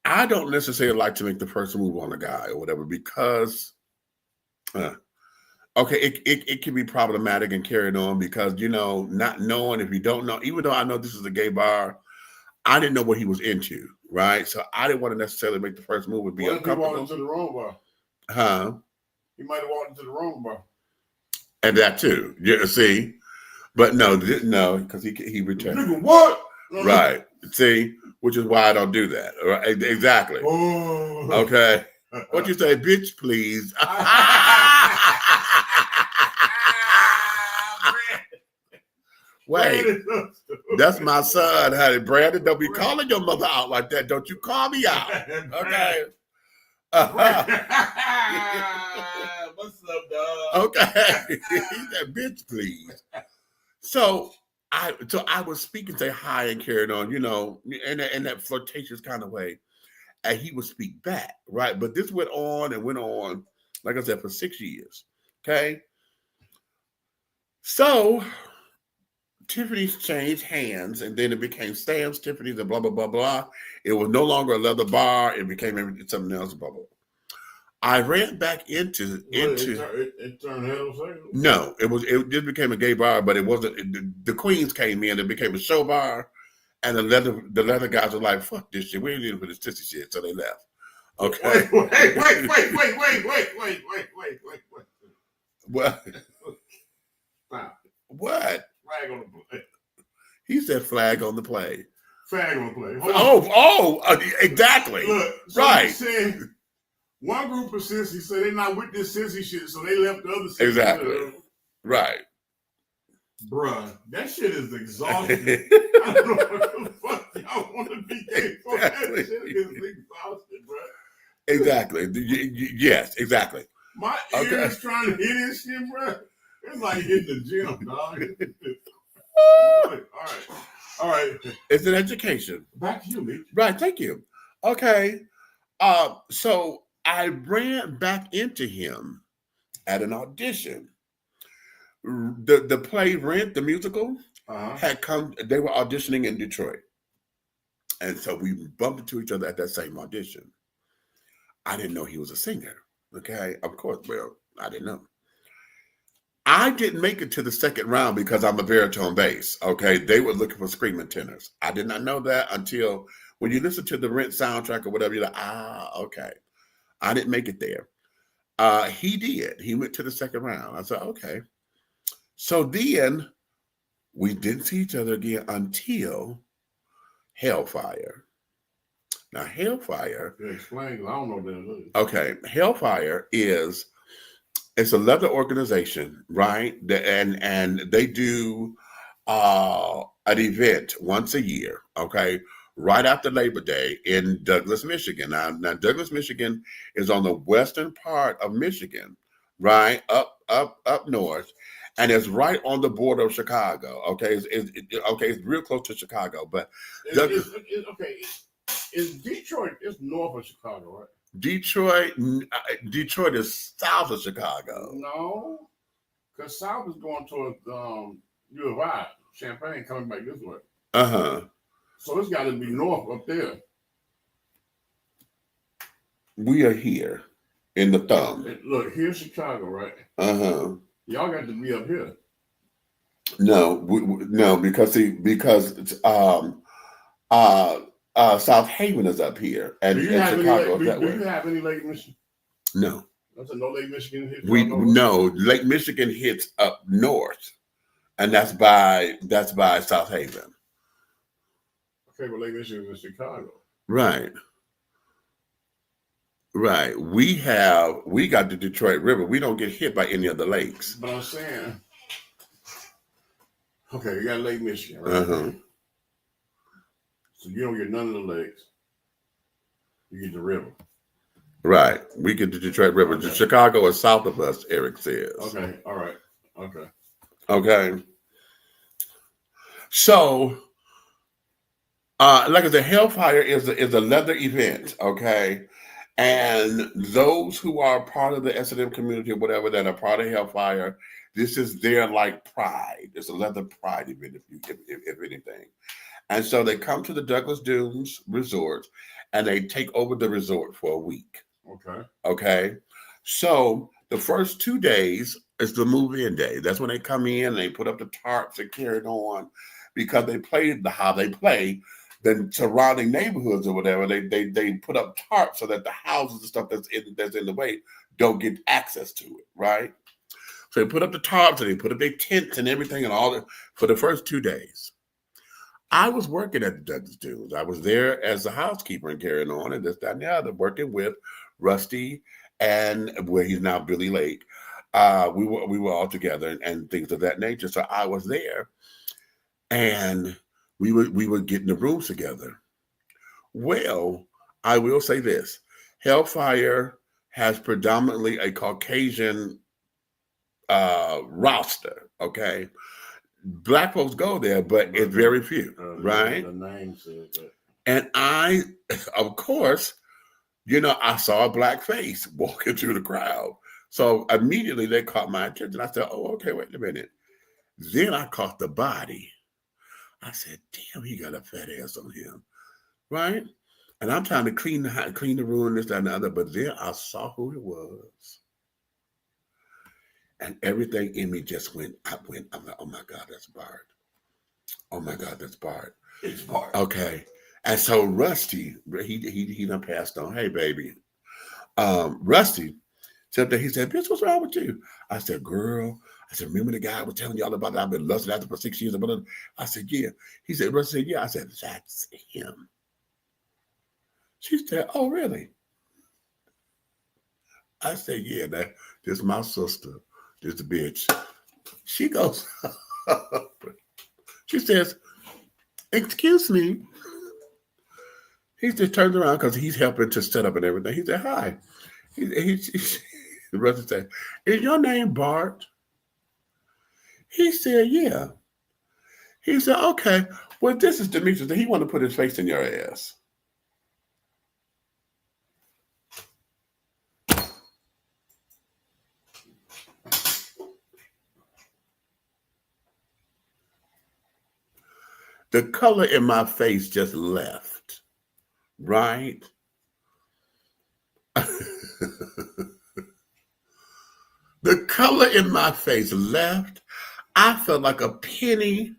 I don't necessarily like to make the first move on a guy or whatever because, it can be problematic and carrying on because, not knowing if you don't know, even though I know this is a gay bar, I didn't know what he was into, right? So I didn't want to necessarily make the first move and be uncomfortable. What if he walked into the wrong bar? Huh? He might have walked into the wrong bar. And that too. Yeah, see? But no, because he returned. Nigga, what? Right. See? Which is why I don't do that. Right? Exactly. Oh. Okay. What you say, bitch, please? Wait. That's my son, honey. Brandon, don't be calling your mother out like that. Don't you call me out. Okay. What's up, dog? Okay. He said, bitch, please. So I was speaking, say hi and carried on, in that flirtatious kind of way. And he would speak back, right? But this went on, like I said, for 6 years. Okay. So Tiffany's changed hands, and then it became Sam's, Tiffany's, and blah, blah, blah, blah. It was no longer a leather bar. It became something else, blah, blah. I ran back into it turned heterosexual? No, it just became a gay bar, but it wasn't. The queens came in, it became a show bar, and the leather guys were like, fuck this shit, we ain't in for this sissy shit, so they left. Okay. Wait. What? Stop. What? Flag on the play. He said flag on the play. Flag on the play. Exactly. Look, so right. Said, one group of sissies said they're not with this sissy shit, so they left the other sissies. Exactly. Right. Bruh, that shit is exhausting. I don't know what the fuck y'all want to be gay for. Exactly. That shit is exhausting, bruh. Exactly. Yes, exactly. My ears trying to hit this shit, bruh. It's like hitting the gym, dog. All right. It's an education. Back to you, Mitch. Right, thank you. Okay. So I ran back into him at an audition. The play Rent, the musical, had come, they were auditioning in Detroit. And so we bumped into each other at that same audition. I didn't know he was a singer. Okay. Of course, well, I didn't know. I didn't make it to the second round because I'm a baritone bass. Okay. They were looking for screaming tenors. I did not know that until when you listen to the Rent soundtrack or whatever, you're like, okay. I didn't make it there. He did. He went to the second round. I said, okay. So then we didn't see each other again until Hellfire. Now, Hellfire. Yeah, explain. I don't know what that is. Okay. Hellfire it's a leather organization, right? And they do an event once a year, okay? Right after Labor Day in Douglas, Michigan. Now Douglas, Michigan is on the western part of Michigan, right? Up north. And it's right on the border of Chicago. Okay, it's real close to Chicago. But is Detroit? It's north of Chicago, right? Detroit is south of Chicago. No, because south is going towards U of I, Champaign, coming back this way. So it's got to be north up there. We are here in the thumb. Look, here's Chicago, right? Y'all got to be up here. No, no, because South Haven is up here, and Chicago is that way. Do you have any Lake Michigan? No. That's no Lake Michigan hits. No, Lake Michigan hits up north, and that's by South Haven. Okay, well, Lake Michigan is in Chicago. Right. Right. We got the Detroit River. We don't get hit by any of the lakes. But I'm saying, okay, you got Lake Michigan, right? So you don't get none of the lakes. You get the river. Right. We get the Detroit River. Okay. Chicago is south of us, Eric says. Okay. All right. Okay. So, like I said, Hellfire is a leather event, okay? And those who are part of the S&M community or whatever that are part of Hellfire, this is their like pride. It's a leather pride event, if anything. And so they come to the Douglas Dunes Resort and they take over the resort for a week. Okay. So the first 2 days is the move-in day. That's when they come in and they put up the tarps and carry it on because they play how they play. The surrounding neighborhoods or whatever, they put up tarps so that the houses and stuff that's in the way don't get access to it, right? So they put up the tarps and they put up their tents and everything and all that for the first 2 days. I was working at the Douglas Dunes. I was there as a housekeeper and carrying on and this, that, and the other, working with Rusty and where he's now Billy Lake. We were all together and things of that nature. So I was there and we were getting the rooms together. Well, I will say this. Hellfire has predominantly a Caucasian roster, okay? Black folks go there, but it's very few, right? The name says that. And I, of course, I saw a black face walking through the crowd. So immediately they caught my attention. I said, oh, okay, wait a minute. Then I caught the body. I said, damn, he got a fat ass on him, right? And I'm trying to clean the room, this, that, and the other. But then I saw who it was. And everything in me just went. I'm like, oh my God, that's Bart. Oh my God, that's Bart. It's Bart. Okay. And so Rusty, he done passed on. Hey, baby. Rusty said that he said, bitch, what's wrong with you? I said, girl. I said, remember the guy I was telling y'all about that I've been lusting after for 6 years? I said, yeah. He said, Rusty said, yeah. I said, that's him. She said, oh, really? I said, yeah, this is my sister. This bitch. She goes, She says, excuse me. He just turns around because he's helping to set up and everything. He said, hi. The brother said, is your name Bart? He said, yeah. He said, okay, well, this is Demetrius. He want to put his face in your ass. The color in my face just left, right? The color in my face left. I felt like a penny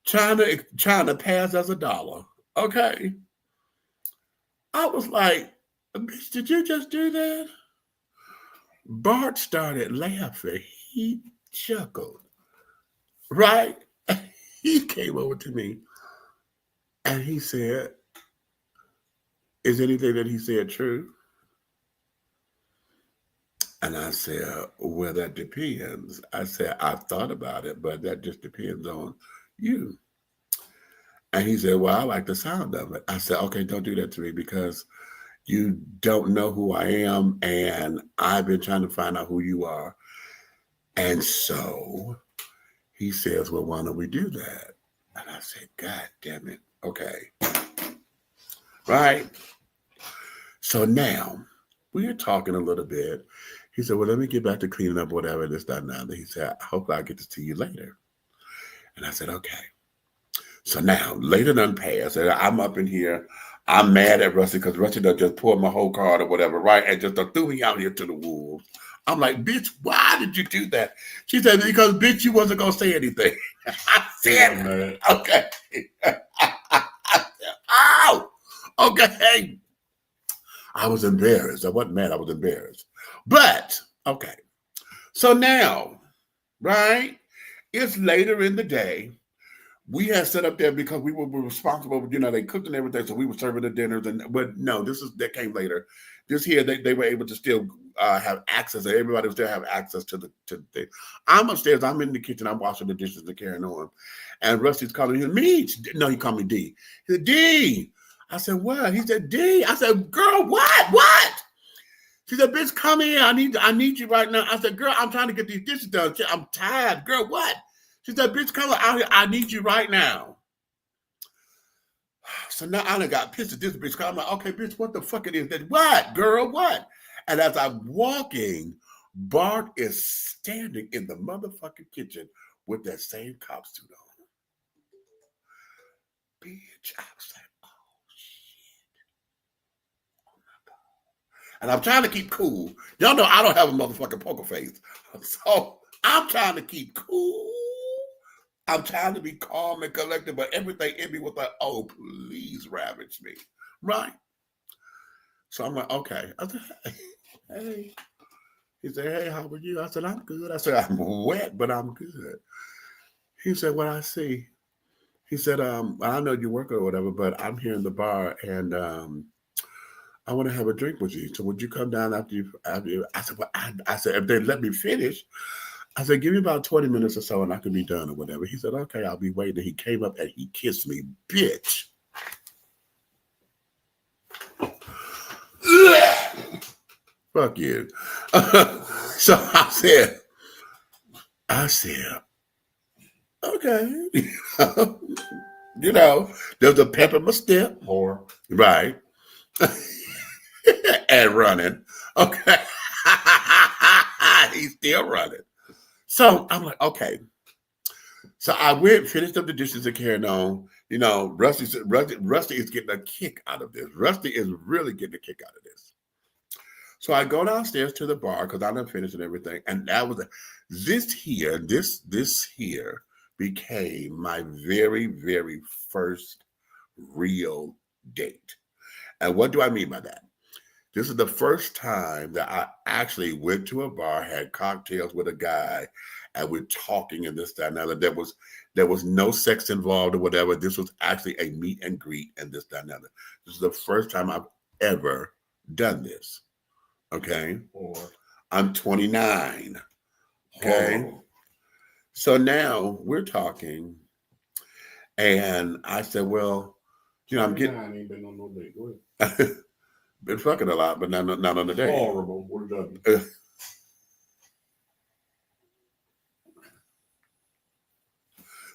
trying to pass as a dollar. Okay. I was like, bitch, did you just do that? Bart started laughing. He chuckled. Right? He came over to me and he said, is anything that he said true? And I said, well, that depends. I said, I've thought about it, but that just depends on you. And he said, well, I like the sound of it. I said, okay, don't do that to me because you don't know who I am. And I've been trying to find out who you are. And so he says, well, why don't we do that? And I said, God damn it. Okay. Right. So now we're talking a little bit. He said, well, let me get back to cleaning up whatever, this, that, and that. He said, I hope I get to see you later. And I said, okay. So now, later done passed, and I'm up in here. I'm mad at Rusty because Rusty done just poured my whole card or whatever, right? And just threw me out here to the wolves. I'm like, bitch, why did you do that? She said, because, bitch, you wasn't going to say anything. I said, okay. I said, ow, okay. I was embarrassed. I wasn't mad. I was embarrassed. But, okay. So now, right, it's later in the day. We had set up there because we were responsible, they cooked and everything, so we were serving the dinners. But no, that came later. This here, they were able to still have access. Everybody would still have access to the thing. I'm upstairs. I'm in the kitchen. I'm washing the dishes and carrying on. And Rusty's calling him, Meech. No, he called me D. He said, D. I said, what? He said, D. I said, girl, what? What? She said, bitch, come here. I need you right now. I said, girl, I'm trying to get these dishes done. I'm tired. Girl, what? She said, bitch, come out here. I need you right now. So now I done got pissed at this bitch. I'm like, okay, bitch, what the fuck it is? That what, girl, what? And as I'm walking, Bart is standing in the motherfucking kitchen with that same cop suit on. Bitch, I was like, oh, shit. Oh, my God. And I'm trying to keep cool. Y'all know I don't have a motherfucking poker face. So I'm trying to keep cool. I'm trying to be calm and collected, but everything in me was like, oh, please ravage me. Right? So I'm like, okay. I said, hey. He said, hey, how are you? I said, I'm good. I said, I'm wet, but I'm good. He said, what I see. He said, I know you work or whatever, but I'm here in the bar and I want to have a drink with you. So would you come down after you? I said, well, I said, if they let me finish, I said, give me about 20 minutes or so and I can be done or whatever. He said, okay, I'll be waiting. He came up and he kissed me, bitch. Fuck you. So I said, okay. There's a pep in my step. Whore. Right. And running. Okay. He's still running. So I'm like, okay. So I went, finished up the dishes and carried on. Rusty is getting a kick out of this. Rusty is really getting a kick out of this. So I go downstairs to the bar because I done finished and everything. And that was this here became my very, very first real date. And what do I mean by that? This is the first time that I actually went to a bar, had cocktails with a guy, and we're talking and this, that, and that. There was no sex involved or whatever. This was actually a meet and greet and this, that, and that. This is the first time I've ever done this. Okay? I'm 29. Okay? So now we're talking, and I said, well, I'm getting. I ain't been on no date. Go ahead. Been fucking a lot, but not on the date. Horrible. What does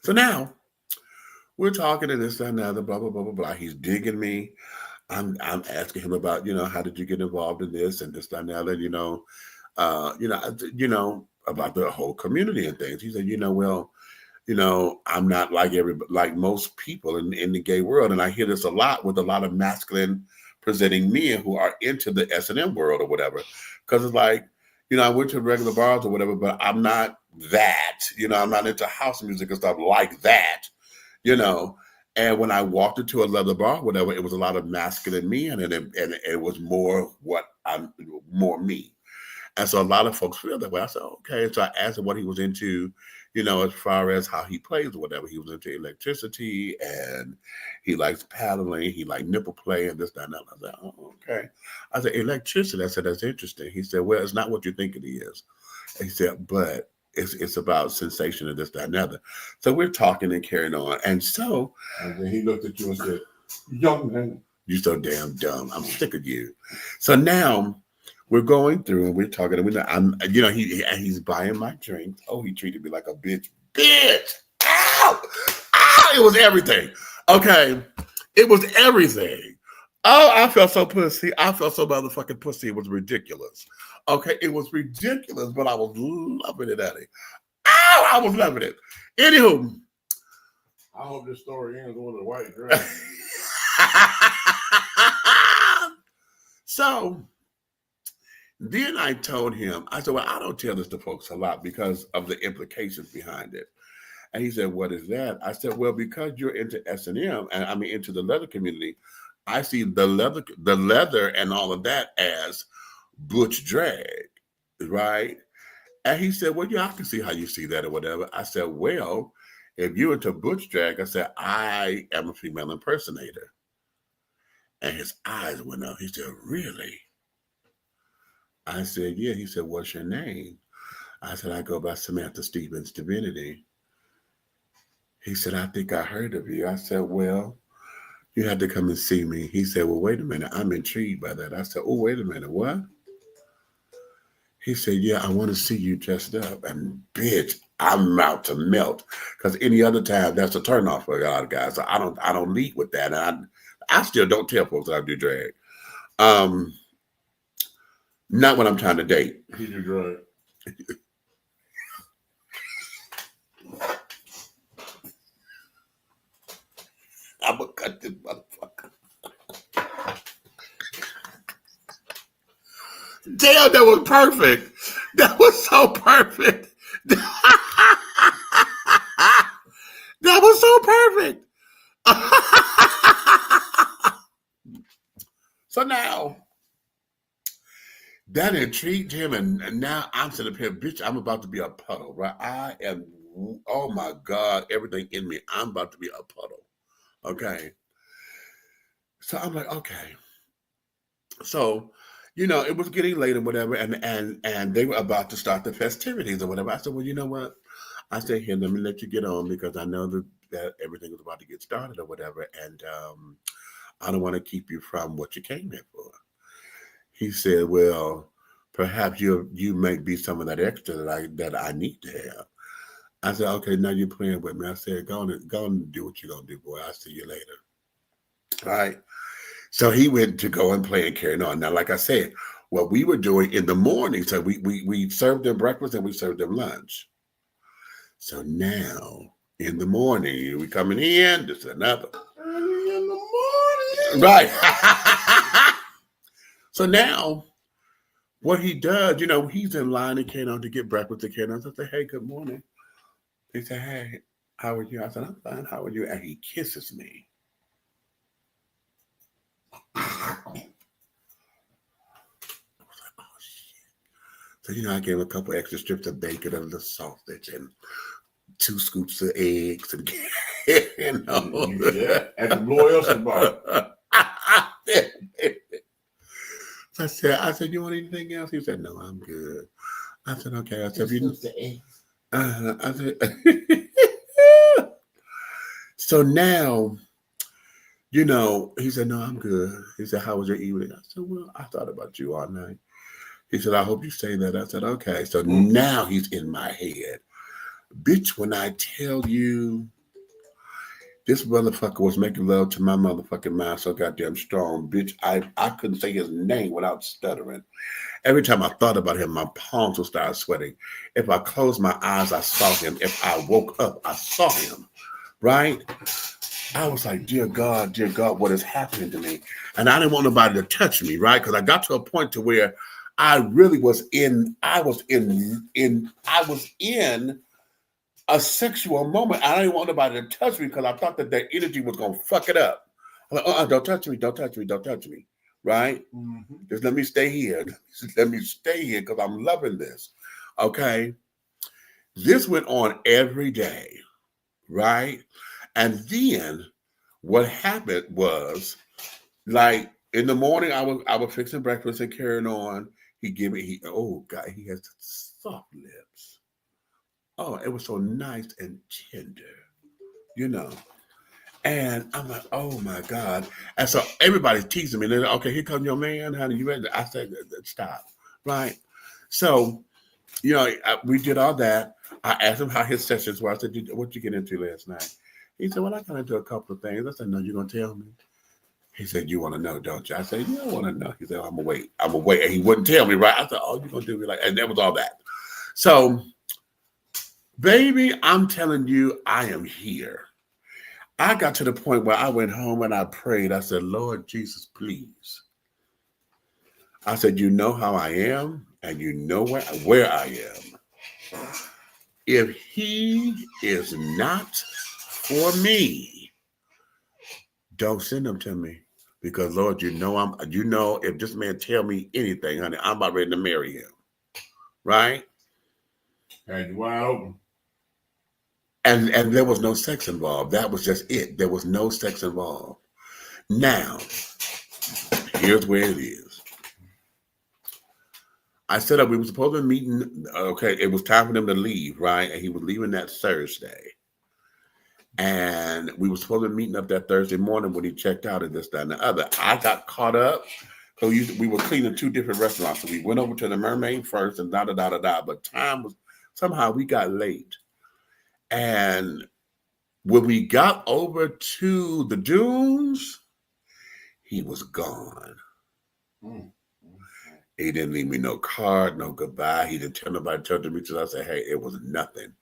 So now we're talking to this and another, blah blah blah blah blah. He's digging me. I'm asking him about, how did you get involved in this and this and that, about the whole community and things. He said, well, I'm not like most people in the gay world, and I hear this a lot with a lot of masculine presenting men who are into the S&M world or whatever, because it's like, I went to regular bars or whatever, but I'm not that, I'm not into house music and stuff like that, And when I walked into a leather bar, whatever, it was a lot of masculine men, and it was more more me. And so a lot of folks feel that way. I said, okay. So I asked him what he was into, as far as how he plays or whatever. He was into electricity, and he likes paddling. He likes nipple play and this, that, and that. I said, oh, okay. I said, electricity. I said, that's interesting. He said, well, it's not what you think it is. He said, but it's about sensation and this, that, and other. So we're talking and carrying on. And so. And then he looked at you and said, young man. You're so damn dumb. I'm sick of you. So now we're going through and we're talking. And he's buying my drinks. Oh, he treated me like a bitch. Bitch! Ow! Ow! It was everything. Okay. It was everything. Oh, I felt so pussy. I felt so motherfucking pussy. It was ridiculous. Okay. It was ridiculous, but I was loving it, Eddie. Ow! I was loving it. Anywho. I hope this story ends with a white dress. So then I told him, I said, well, I don't tell this to folks a lot because of the implications behind it. And he said, what is that? I said, well, because you're into S&M, and I mean into the leather community, I see the leather and all of that as butch drag, right? And he said, well, yeah, I can see how you see that or whatever. I said, well, if you're into butch drag, I said, I am a female impersonator. And his eyes went up. He said, really? I said, yeah. He said, what's your name? I said, I go by Samantha Stevens Divinity. He said, I think I heard of you. I said, well, you had to come and see me. He said, well, wait a minute. I'm intrigued by that. I said, oh, wait a minute. What? He said, yeah, I want to see you dressed up. And bitch, I'm about to melt. Because any other time, that's a turnoff for a lot of guys. So I don't lead with that. And I still don't tell folks that I do drag. Not when I'm trying to date. He do drag. I'm gonna cut this motherfucker. Damn, that was perfect. That was so perfect. That was so perfect. So now, that intrigued him, and now I'm sitting up here, bitch, I'm about to be a puddle, right? I am, oh my God, everything in me, I'm about to be a puddle, okay? So I'm like, okay. So, it was getting late and whatever, and they were about to start the festivities or whatever. I said, well, you know what? I said, here, let me let you get on because I know that everything was about to get started or whatever, and I don't want to keep you from what you came here for. He said, well, perhaps you might be some of that extra that I need to have. I said, okay, now you're playing with me. I said, go on and do what you're going to do, boy. I'll see you later. All right. So he went to go and play and carry on. Now, like I said, what we were doing in the morning, so we served them breakfast and we served them lunch. So now, in the morning, we coming in, this and another. Early in the morning. Right. So now, what he does, he's in line and came on to get breakfast and came on. So I said, hey, good morning. He said, hey, how are you? I said, I'm fine. How are you? And he kisses me. I was like, oh, shit. So, I gave him a couple extra strips of bacon and a little sausage and 2 scoops of eggs. And, Yeah, at the Blue Oyster Bar. I said, you want anything else? He said, no, I'm good. I said, okay. I said, I said, so now, he said, no, I'm good. He said, how was your evening? I said, well, I thought about you all night. He said, I hope you say that. I said, okay. So now he's in my head. Bitch, when I tell you this motherfucker was making love to my motherfucking mind so goddamn strong, bitch, I couldn't say his name without stuttering. Every time I thought about him, my palms would start sweating. If I closed my eyes, I saw him. If I woke up, I saw him, right? I was like, dear God, what is happening to me? And I didn't want nobody to touch me, right? Because I got to a point to where I really was in a sexual moment. I didn't want nobody to touch me because I thought that their energy was going to fuck it up. I'm like, don't touch me, don't touch me, don't touch me, right? Mm-hmm. Just let me stay here. Let me stay here because I'm loving this, okay? This went on every day, right? And then what happened was, like, in the morning, I was fixing breakfast and carrying on. Oh God, he has soft lips. Oh, it was so nice and tender, And I'm like, oh my God. And so everybody's teasing me. They're like, okay, here comes your man, honey. You ready? I said, stop, right? So, we did all that. I asked him how his sessions were. I said, what'd you get into last night? He said, well, I got into a couple of things. I said, no, you're going to tell me? He said, you want to know, don't you? I said, yeah, I want to know. He said, I'm going to wait. And he wouldn't tell me, right? I said, oh, you're going to do me like, and that was all that. So, baby, I'm telling you, I am here. I got to the point where I went home and I prayed. I said, Lord Jesus, please. I said, you know how I am and you know where I am. If he is not for me, don't send him to me. Because Lord, if this man tell me anything, honey, I'm about ready to marry him. Right? Had you wide open. And there was no sex involved. That was just it. There was no sex involved. Now, here's where it is. I said we were supposed to be meeting. Okay, it was time for them to leave, right? And he was leaving that Thursday. And we were supposed to be meeting up that Thursday morning when he checked out and this, that, and the other. I got caught up. So we were cleaning two different restaurants. So we went over to the Mermaid first and da-da-da-da-da. But somehow we got late. And when we got over to the dunes, he was gone. He didn't leave me no card, no goodbye. He didn't tell nobody to me till I said, hey, it was nothing.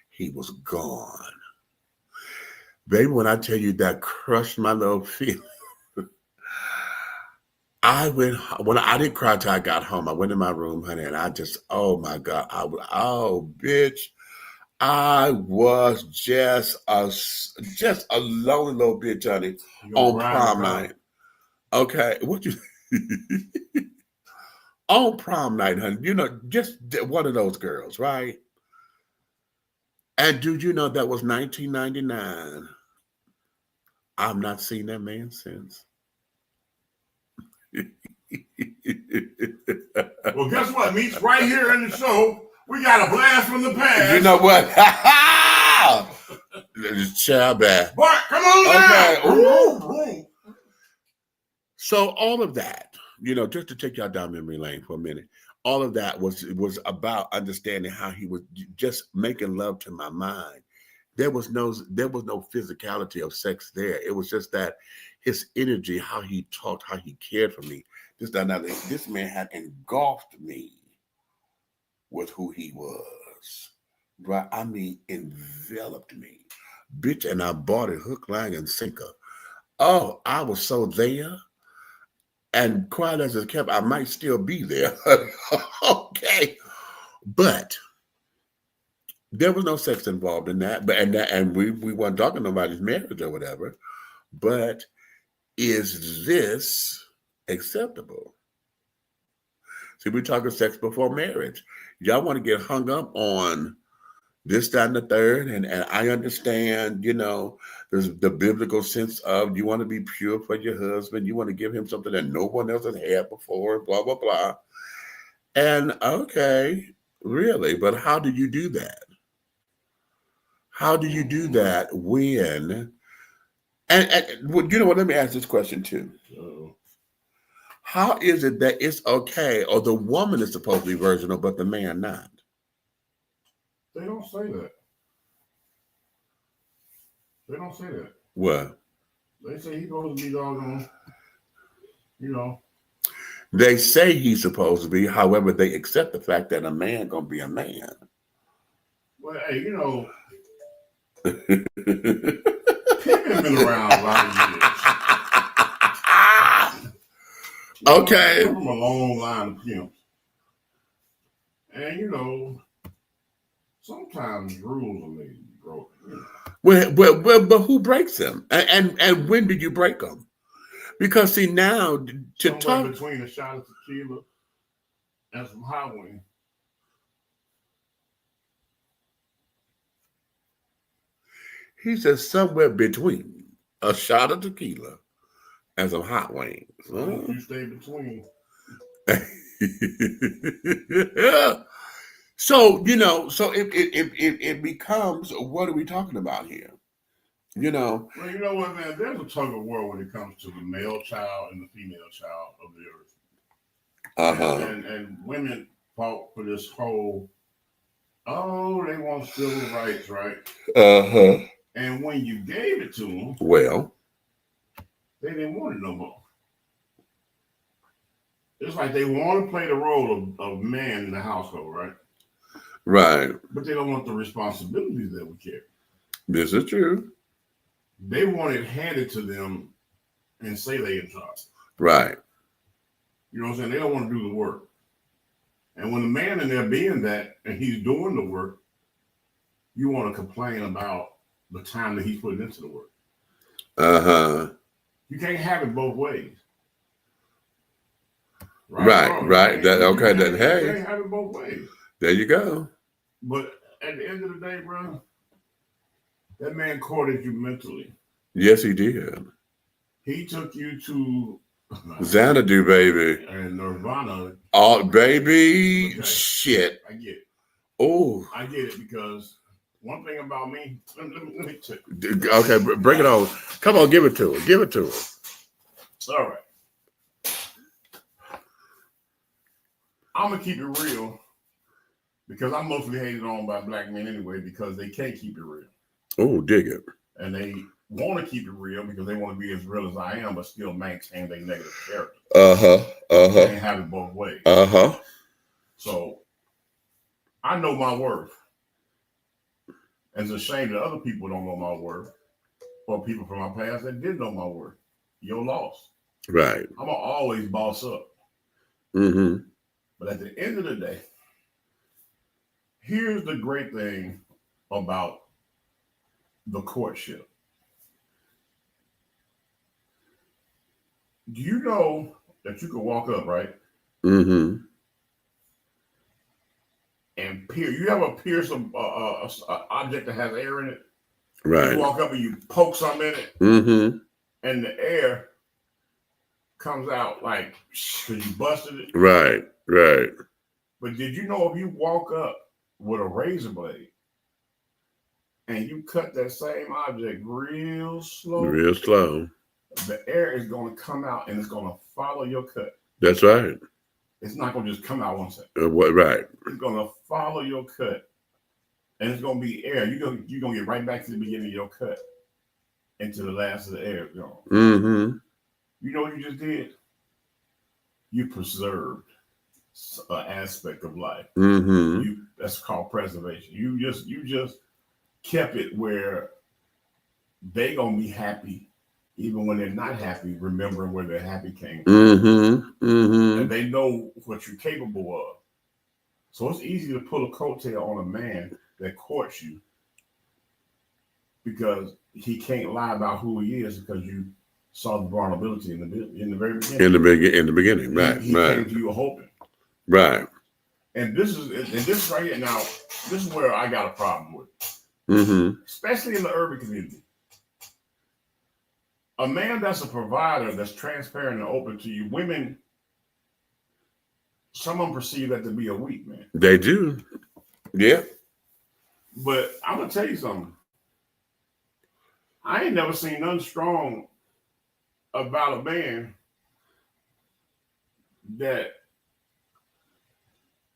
He was gone. Baby, when I tell you that crushed my little feeling, I didn't cry till I got home. I went in my room, honey, and I just, oh my God, bitch. I was just a lonely little bitch, honey, on prom night. Okay, what you on prom night, honey? Just one of those girls, right? And do you know that was 1999? I've not seen that man since. Well, guess what, Meech? Right here in the show, we got a blast from the past. You know what? Child back. Bart, come on okay. So all of that, just to take y'all down memory lane for a minute, all of that was about understanding how he was just making love to my mind. There was no physicality of sex there. It was just that his energy, how he talked, how he cared for me. This man had engulfed me with who he was. Right? I mean, enveloped me. Bitch, and I bought it hook, line, and sinker. Oh, I was so there. And quiet as it kept, I might still be there. Okay. But there was no sex involved in that. And we weren't talking about his marriage or whatever. But is this acceptable? See, we're talking sex before marriage. Y'all want to get hung up on this, that, and the third. And I understand, there's the biblical sense of you want to be pure for your husband. You want to give him something that no one else has had before, blah, blah, blah. And okay, really, but how do you do that? How do you do that when? And well, you know what? Let me ask this question too. How is it that it's okay, or the woman is supposed to be virginal, but the man not? They don't say that. They don't say that. What? They say he's supposed to be doggone, you know. They say he's supposed to be, however, they accept the fact that a man gonna be a man. Well, hey, you know, pimping been around a lot of years. Okay. I come from a long line of pimps. And, you know, sometimes rules are made to be broken. You know. But who breaks them? And when did you break them? Because see now to Somewhere talk between a shot of tequila and some highway. he said somewhere between a shot of tequila and some hot wings. Huh? You stay between. So you know, so it becomes, what are we talking about here? You know. Well, you know what, man? There's a tug of war when it comes to the male child and the female child of the earth. And women fought for this whole, oh, they want civil rights, right? And when you gave it to them, well, they didn't want it no more. It's like they want to play the role of man in the household, right? Right. But they don't want the responsibilities that we carry. This is true. They want it handed to them and say they in charge. Right. You know what I'm saying? They don't want to do the work. And when the man in there being that and he's doing the work, you want to complain about the time that he's putting into the work. You can't have it both ways. Right. That okay. Then hey, you can't have it both ways. There you go. But at the end of the day, bro, that man courted you mentally. Yes, he did. He took you to Xanadu, baby. And Nirvana. Oh, baby. Okay. Shit. I get it. Oh. I get it, because one thing about me, let me check. Okay, bring it on. Come on, give it to her. Give it to her. All right. I'm going to keep it real, because I'm mostly hated on by black men anyway, because they can't keep it real. Oh, dig it. And they want to keep it real because they want to be as real as I am, but still maintain their negative character. They can't have it both ways. So I know my worth. And it's a shame that other people don't know my worth, or people from my past that did know my worth. Your loss. Right. I'm going to always boss up. But at the end of the day, here's the great thing about the courtship. Do you know that you can walk up, right? And pierce. You ever pierce an object that has air in it? Right. You walk up and you poke something in it, and the air comes out like, because you busted it. Right. But did you know if you walk up with a razor blade and you cut that same object real slow, the air is going to come out and it's going to follow your cut. That's right. It's not going to just come out one second. Right. It's going to follow your cut, and it's going to be air. You're going to get right back to the beginning of your cut, into the last of the air gone. You know what you just did? You preserved an aspect of life. That's called preservation. You just kept it where they gonna be happy even when they're not happy, remembering where their happy came from. And they know what you're capable of. So it's easy to pull a coattail on a man that courts you, because he can't lie about who he is, because you saw the vulnerability in the very beginning. In the beginning, right. He came to you hoping. Right. And this is right here. Now, this is where I got a problem with. Especially in the urban community. A man that's a provider, that's transparent and open to you, women, some of them perceive that to be a weak man. They do. Yeah. But I'm going to tell you something. I ain't never seen nothing strong about a man that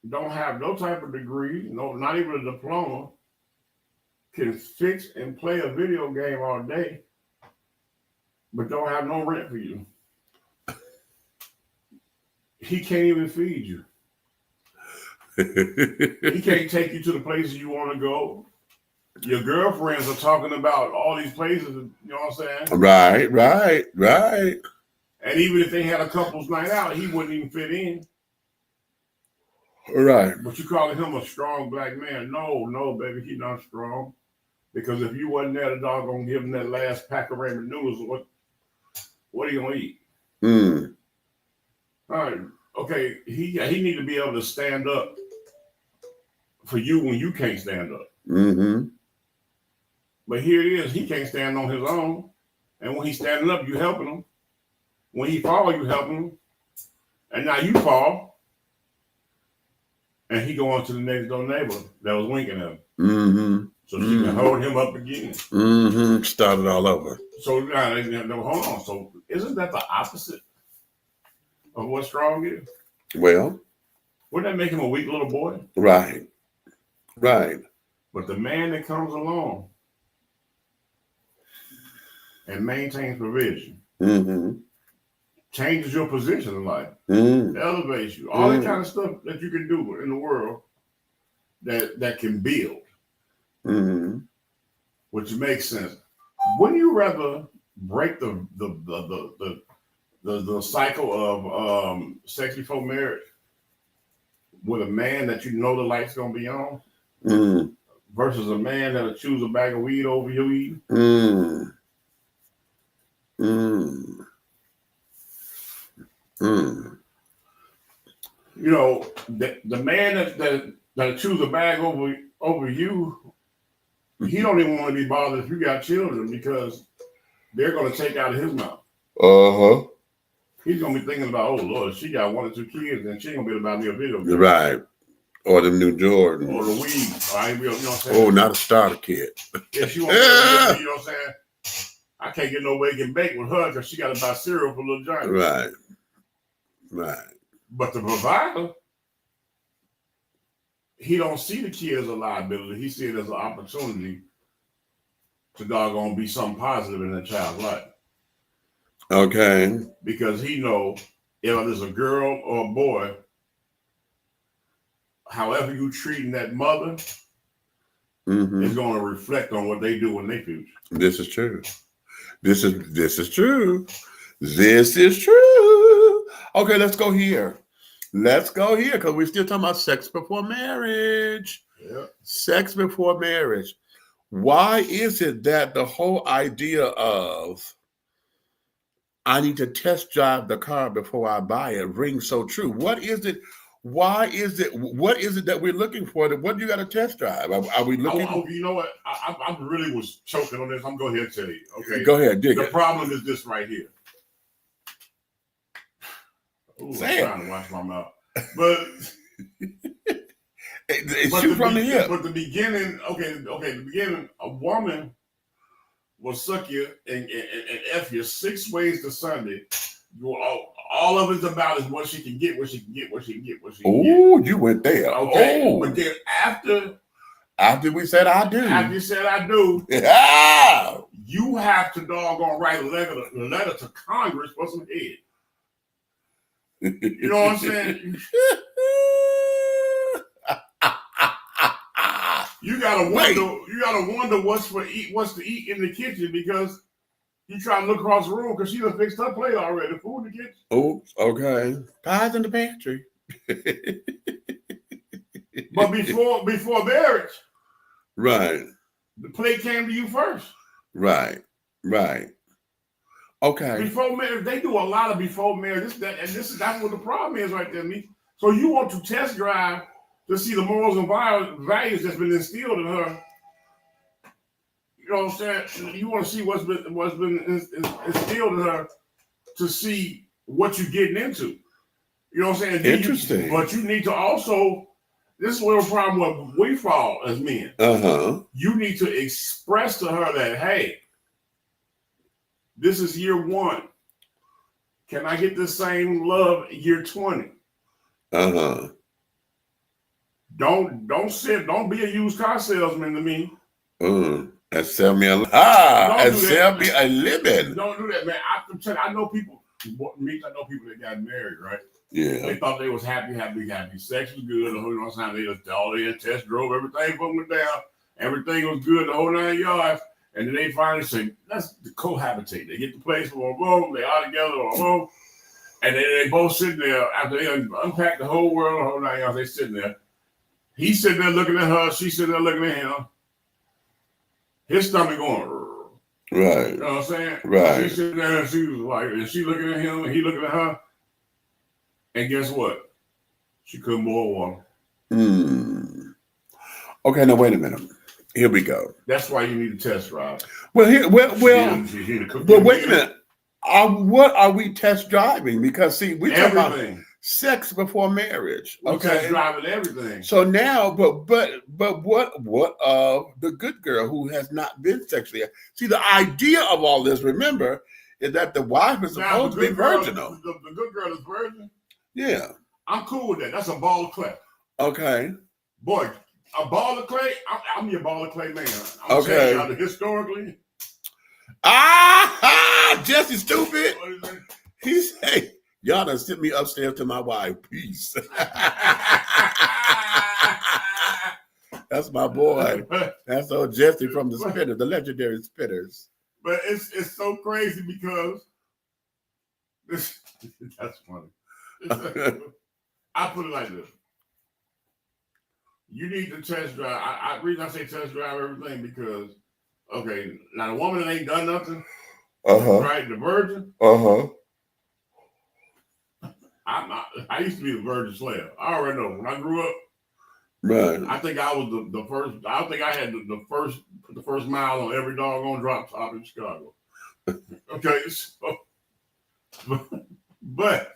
don't have no type of degree, no, not even a diploma, can fix and play a video game all day, but don't have no rent for you. He can't even feed you. He can't take you to the places you want to go. Your girlfriends are talking about all these places, you know what I'm saying? Right. And even if they had a couple's night out, he wouldn't even fit in. Right. But you calling him a strong black man? No, baby, he's not strong. Because if you wasn't there, the dog gonna give him that last pack of ramen noodles. What are you gonna eat? All right, okay. He need to be able to stand up for you when you can't stand up. But here it is, he can't stand on his own. And when he's standing up, you helping him. When he fall, you helping him. And now you fall. And he go on to the next door neighbor that was winking at him. So she can hold him up again. Start it all over. So now, hold on. So isn't that the opposite of what strong is? Well, wouldn't that make him a weak little boy? Right. But the man that comes along and maintains provision, changes your position in life, elevates you, all that kind of stuff that you can do in the world that can build, which makes sense. Wouldn't you rather break the cycle of sex before marriage with a man that you know the light's gonna be on, versus a man that'll choose a bag of weed over you eating? You know, the man that choose a bag over you, he don't even want to be bothered if you got children, because they're going to take out of his mouth. He's going to be thinking about, oh Lord, she got 1 or 2 kids and she ain't going to be able to buy me a video game. Right. Or the new Jordan. Or the weed. I ain't, you know what I'm saying? Oh, not a starter kit. Yeah, she won't, you know what I'm saying? I can't get no wake and bake with her because she got to buy cereal for little Johnny. Right. But the provider, he don't see the kid as a liability. He see it as an opportunity to doggone be something positive in that child's life. Okay. Because he know if there's a girl or a boy, however you treating that mother is going to reflect on what they do in their future. This is true. This is true. This is true. Okay, let's go here. Because we're still talking about sex before marriage. Yeah. Sex before marriage. Why is it that the whole idea of I need to test drive the car before I buy it rings so true? What is it? Why is it? What is it that we're looking for? What do you got to test drive? Are we looking? You know what? I really was choking on this. I'm going to go ahead and tell you. Okay. Go ahead, dig it. The problem is this right here. Ooh, I'm trying to watch my mouth. But shoot from the hip. But the beginning, the beginning, a woman will suck you and F you 6 ways to Sunday. All of it's about is what she can get, what she can get. Oh, you went there. Okay. Oh. But then after we said I do. After you said I do, yeah. You have to doggone write a letter to Congress for some head. You know what I'm saying? You gotta wonder what's to eat in the kitchen, because you try to look across the room because she done fixed her plate already. Food in the kitchen. Oops, okay. Pies in the pantry. But before marriage, right, the plate came to you first. Right. Okay. Before marriage, they do a lot of before marriage. That's what the problem is right there, me. So you want to test drive to see the morals and values that's been instilled in her. You know what I'm saying? You want to see what's been instilled in her to see what you're getting into. You know what I'm saying? Interesting. But you need to also, this is a little problem where we fall as men. Uh-huh. You need to express to her that, hey, This is year 1. Can I get the same love year 20? Uh-huh. Don't be a used car salesman to me. And sell me a sell me a living. Don't do that, man. I know people. I know people that got married, right? Yeah. They thought they was happy. Sex was good. You know what I'm saying? They test drove everything from them down. Everything was good the whole 9 yards. And then they finally say, let's cohabitate. They get the place, boom, they all together, boom. And they both sitting there after they unpacked the whole world, the whole 9 yards, they sitting there. He's sitting there looking at her, she's sitting there looking at him. His stomach going, right. You know what I'm saying? Right. She's sitting there and she was like, and she looking at him and he looking at her. And guess what? She couldn't boil water. Okay, now wait a minute. Here we go. That's why you need a test drive. Well, wait a minute. What are we test driving? Because see, we talk about sex before marriage. Okay, test driving everything. So now, but what of the good girl who has not been sexually? See, the idea of all this, remember, is that the wife is supposed to be virginal. The good girl is virgin. Yeah, I'm cool with that. That's a ball of clay. Okay, boy, a ball of clay. I'm your ball of clay man. I'm okay. saying, historically. Jesse stupid. He say, y'all done sent me upstairs to my wife. Peace. That's my boy. That's old Jesse from the Spitters, the legendary Spitters. But it's so crazy because that's funny. I put it like this. You need to test drive. Reason I say test drive everything because, okay, now the woman that ain't done nothing, right? The virgin. I used to be the virgin slave. I already know. When I grew up, right. I think I was the first. I think I had the first mile on every doggone drop top in Chicago. Okay, so, but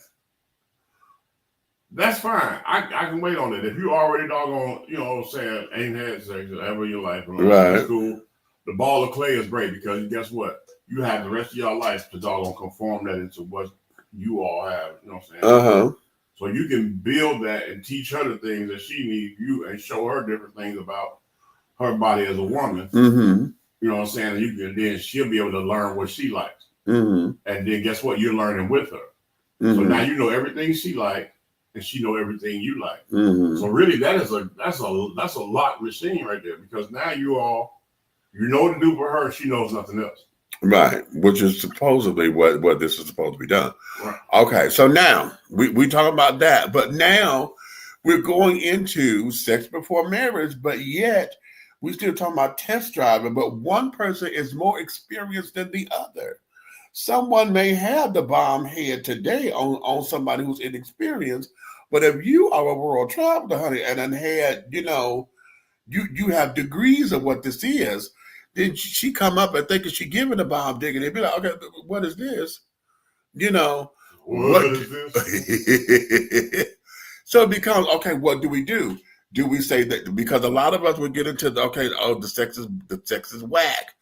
that's fine. I can wait on it. If you already doggone, you know, saying ain't had sex ever in your life, right? That's cool. The ball of clay is great because guess what? You have the rest of your life to doggone conform that into what you all have. You know what I'm saying? So you can build that and teach her the things that she needs you and show her different things about her body as a woman. You know what I'm saying? And you can then she'll be able to learn what she likes. And then guess what? You're learning with her. So now you know everything she likes and she know everything you like. So really that's a lock machine right there because now you know what to do for her, she knows nothing else. Right, which is supposedly what this is supposed to be done. Right. Okay, so now we talk about that, but now we're going into sex before marriage, but yet we still talking about test driving, but one person is more experienced than the other. Someone may have the bomb head today on somebody who's inexperienced, but if you are a world traveler, honey, and had, you know, you have degrees of what this is, then she come up and thinking she giving a bomb digging. They'd be like, okay, what is this? You know, what is this? So it becomes, okay, what do we do? Do we say that because a lot of us would get into the sex is whack,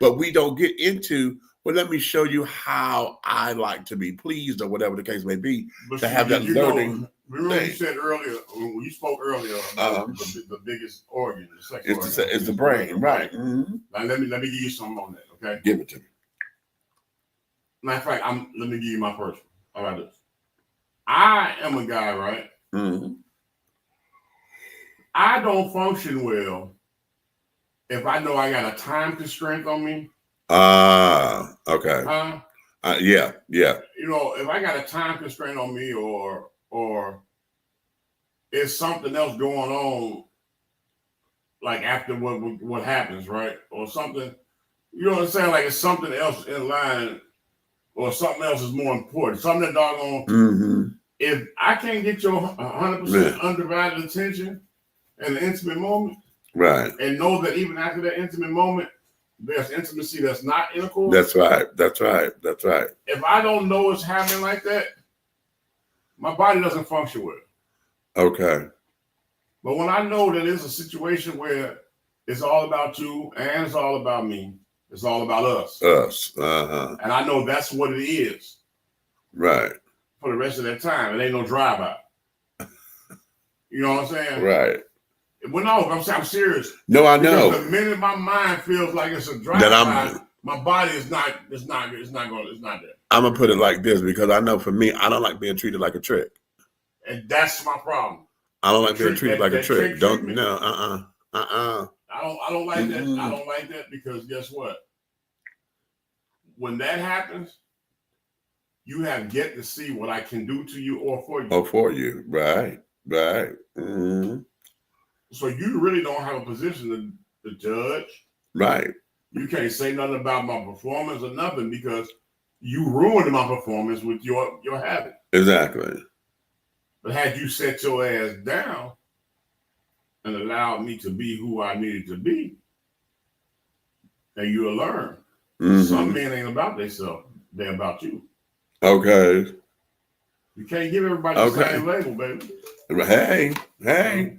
but we don't get into, well, let me show you how I like to be pleased or whatever the case may be, to have that learning. Remember you said earlier, when you spoke earlier about the biggest organ, the sex organ. It's the brain, right? Now let me give you something on that, okay? Give it to me. Matter of fact, let me give you my first one. How about this? I am a guy, right? I don't function well if I know I got a time constraint on me. Okay. Yeah. You know, if I got a time constraint on me or it's something else going on, like after what happens, right? Or something, you know what I'm saying? Like it's something else in line or something else is more important. Something that doggone, if I can't get your 100% undivided attention in an intimate moment, right, and know that even after that intimate moment, there's intimacy that's not intercourse. That's right. If I don't know it's happening like that, my body doesn't function well. Okay. But when I know that it's a situation where it's all about you and it's all about me, It's all about us. Us. And I know that's what it is. Right. For the rest of that time, it ain't no drive-by. You know what I'm saying? Right. Well, no, I'm serious. No, I know. Because the minute my mind feels like it's a drive-by, my body is not. It's not there. I'm gonna put it like this because I know for me, I don't like being treated like a trick. And that's my problem. I don't like being treated like a trick. Don't treatment. no. I don't like that. I don't like that because guess what? When that happens, you have yet to see what I can do to you or for you. Oh, for you, right. Mm-hmm. So you really don't have a position to judge. Right. You can't say nothing about my performance or nothing because you ruined my performance with your habit. Exactly. But had you set your ass down and allowed me to be who I needed to be, then you'll learn. Mm-hmm. Some men ain't about themselves. They're about you. Okay. You can't give everybody the same label, baby. Hey.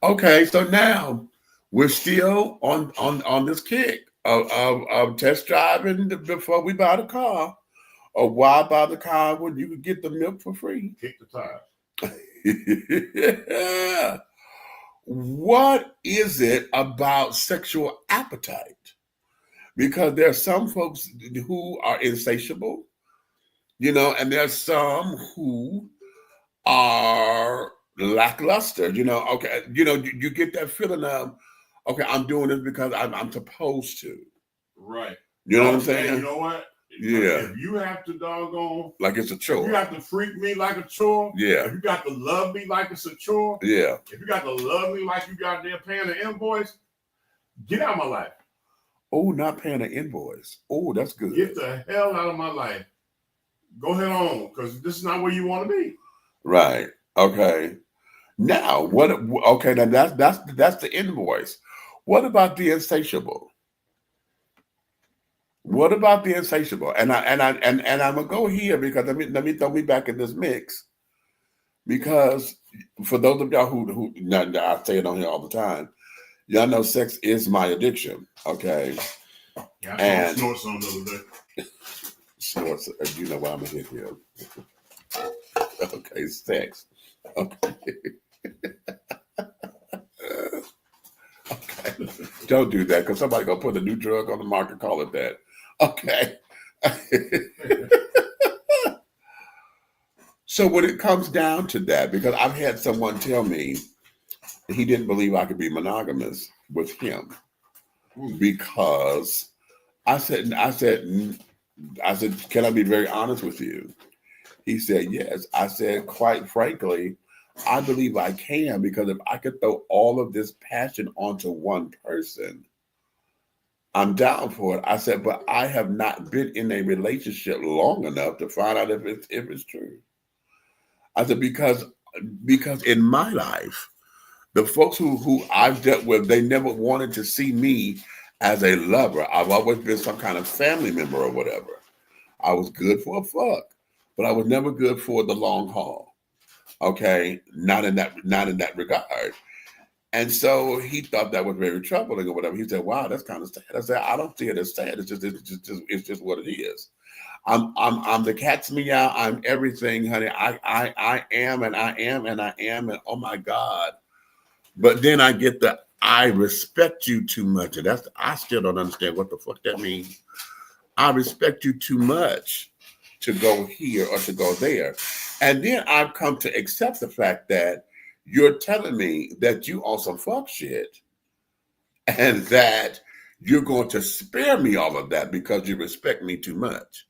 Okay, so now we're still on this kick of test driving before we buy the car. Or why buy the car when you can get the milk for free? Kick the tires. Yeah. What is it about sexual appetite? Because there are some folks who are insatiable, and there's some who are lackluster, okay, you get that feeling of, okay, I'm doing this because I'm supposed to. Right. You know what I'm saying? You know what? Yeah. If you have to doggone, like it's a chore. If you have to freak me like a chore. Yeah. If you got to love me like it's a chore. Yeah. If you got to love me like you got there paying an invoice, get out of my life. Oh, not paying an invoice. Oh, that's good. Get the hell out of my life. Go ahead on, because this is not where you want to be. Right. Okay. Now, what? Okay, now that's the invoice. What about the insatiable? What about the insatiable? And I'm gonna go here because let me throw me back in this mix. Because for those of y'all who I say it on here all the time, y'all know sex is my addiction. Okay. Yeah, I snort some the other day. Snorts, you know why I'm gonna hit here. Okay, sex. Okay. Okay. Don't do that because somebody gonna put a new drug on the market, call it that. Okay. So when it comes down to that, because I've had someone tell me he didn't believe I could be monogamous with him because I said, can I be very honest with you? He said, yes. I said, quite frankly, I believe I can, because if I could throw all of this passion onto one person, I'm down for it. I said, but I have not been in a relationship long enough to find out if it's true. I said, because in my life, the folks who I've dealt with, they never wanted to see me as a lover. I've always been some kind of family member or whatever. I was good for a fuck, but I was never good for the long haul. Okay, not in that regard. And so he thought that was very troubling or whatever. He said, "Wow, that's kind of sad." I said, "I don't see it as sad. It's just what it is. I'm the cat's meow. I'm everything, honey. I am and I am and I am and oh my God." But then I get the I respect you too much, and I still don't understand what the fuck that means. I respect you too much to go here or to go there. And then I've come to accept the fact that you're telling me that you on some fuck shit and that you're going to spare me all of that because you respect me too much.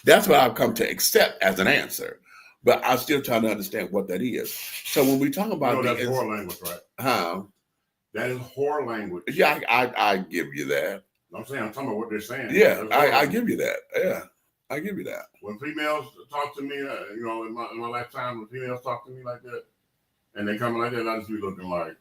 That's what I've come to accept as an answer. But I'm still trying to understand what that is. So when we talk about that's whore language, right? How? That is whore language. Yeah, I give you that. I'm talking about what they're saying. Yeah, I give you that. Yeah, I give you that. When females talk to me, in my lifetime, when females talk to me like that, and they come like that, I just be looking like,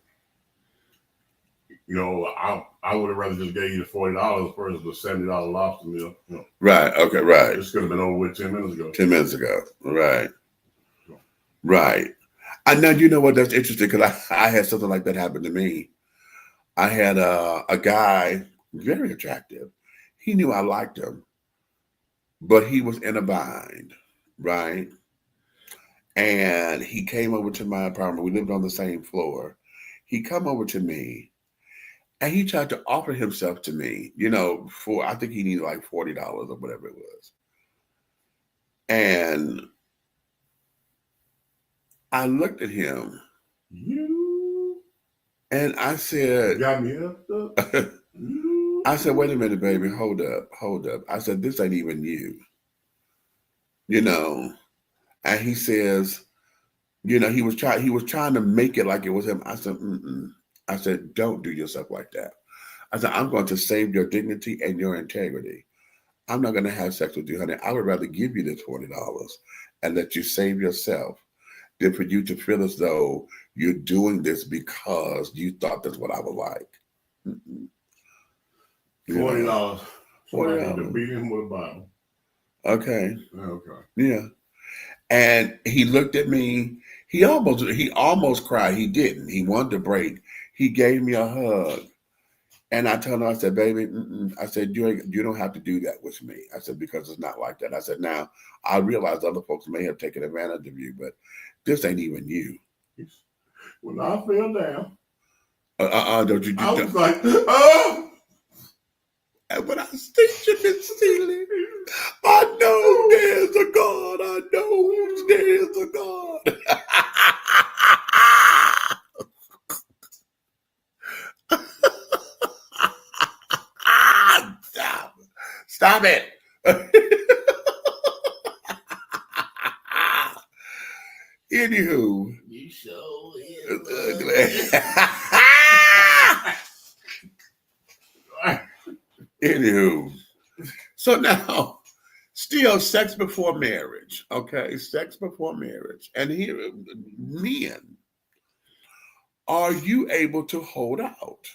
I would have rather just gave you the $40 versus the $70 lobster meal. Right. Okay. Right. This could have been over with 10 minutes ago. 10 minutes ago. Right. Right. I know. You know what? That's interesting because I had something like that happen to me. I had a guy, very attractive. he knew I liked him, but he was in a bind, right? And he came over to my apartment. We lived on the same floor. He come over to me and he tried to offer himself to me, for, I think he needed like $40 or whatever it was. And I looked at him and I said, got me up. I said, wait a minute, baby, hold up. I said, this ain't even you, And he says, he was trying to make it like it was him. I said, I said, don't do yourself like that. I said, I'm going to save your dignity and your integrity. I'm not going to have sex with you, honey. I would rather give you this $40 and let you save yourself than for you to feel as though you're doing this because you thought that's what I would like. $40. $40. To beat him with a bottle. Okay. Okay. Yeah. And he looked at me. He almost cried. He didn't. He wanted to break. He gave me a hug. And I told him, I said, baby, I said, you don't have to do that with me. I said, because it's not like that. I said, now, I realize other folks may have taken advantage of you, but this ain't even you. When I fell down, don't you do I that? was like, oh! And when I stitched in the ceiling, I know there's a God. I know there's a God. Stop it. Anywho. You show Anywho. So now, still sex before marriage. Okay, sex before marriage. And here, men, are you able to hold out?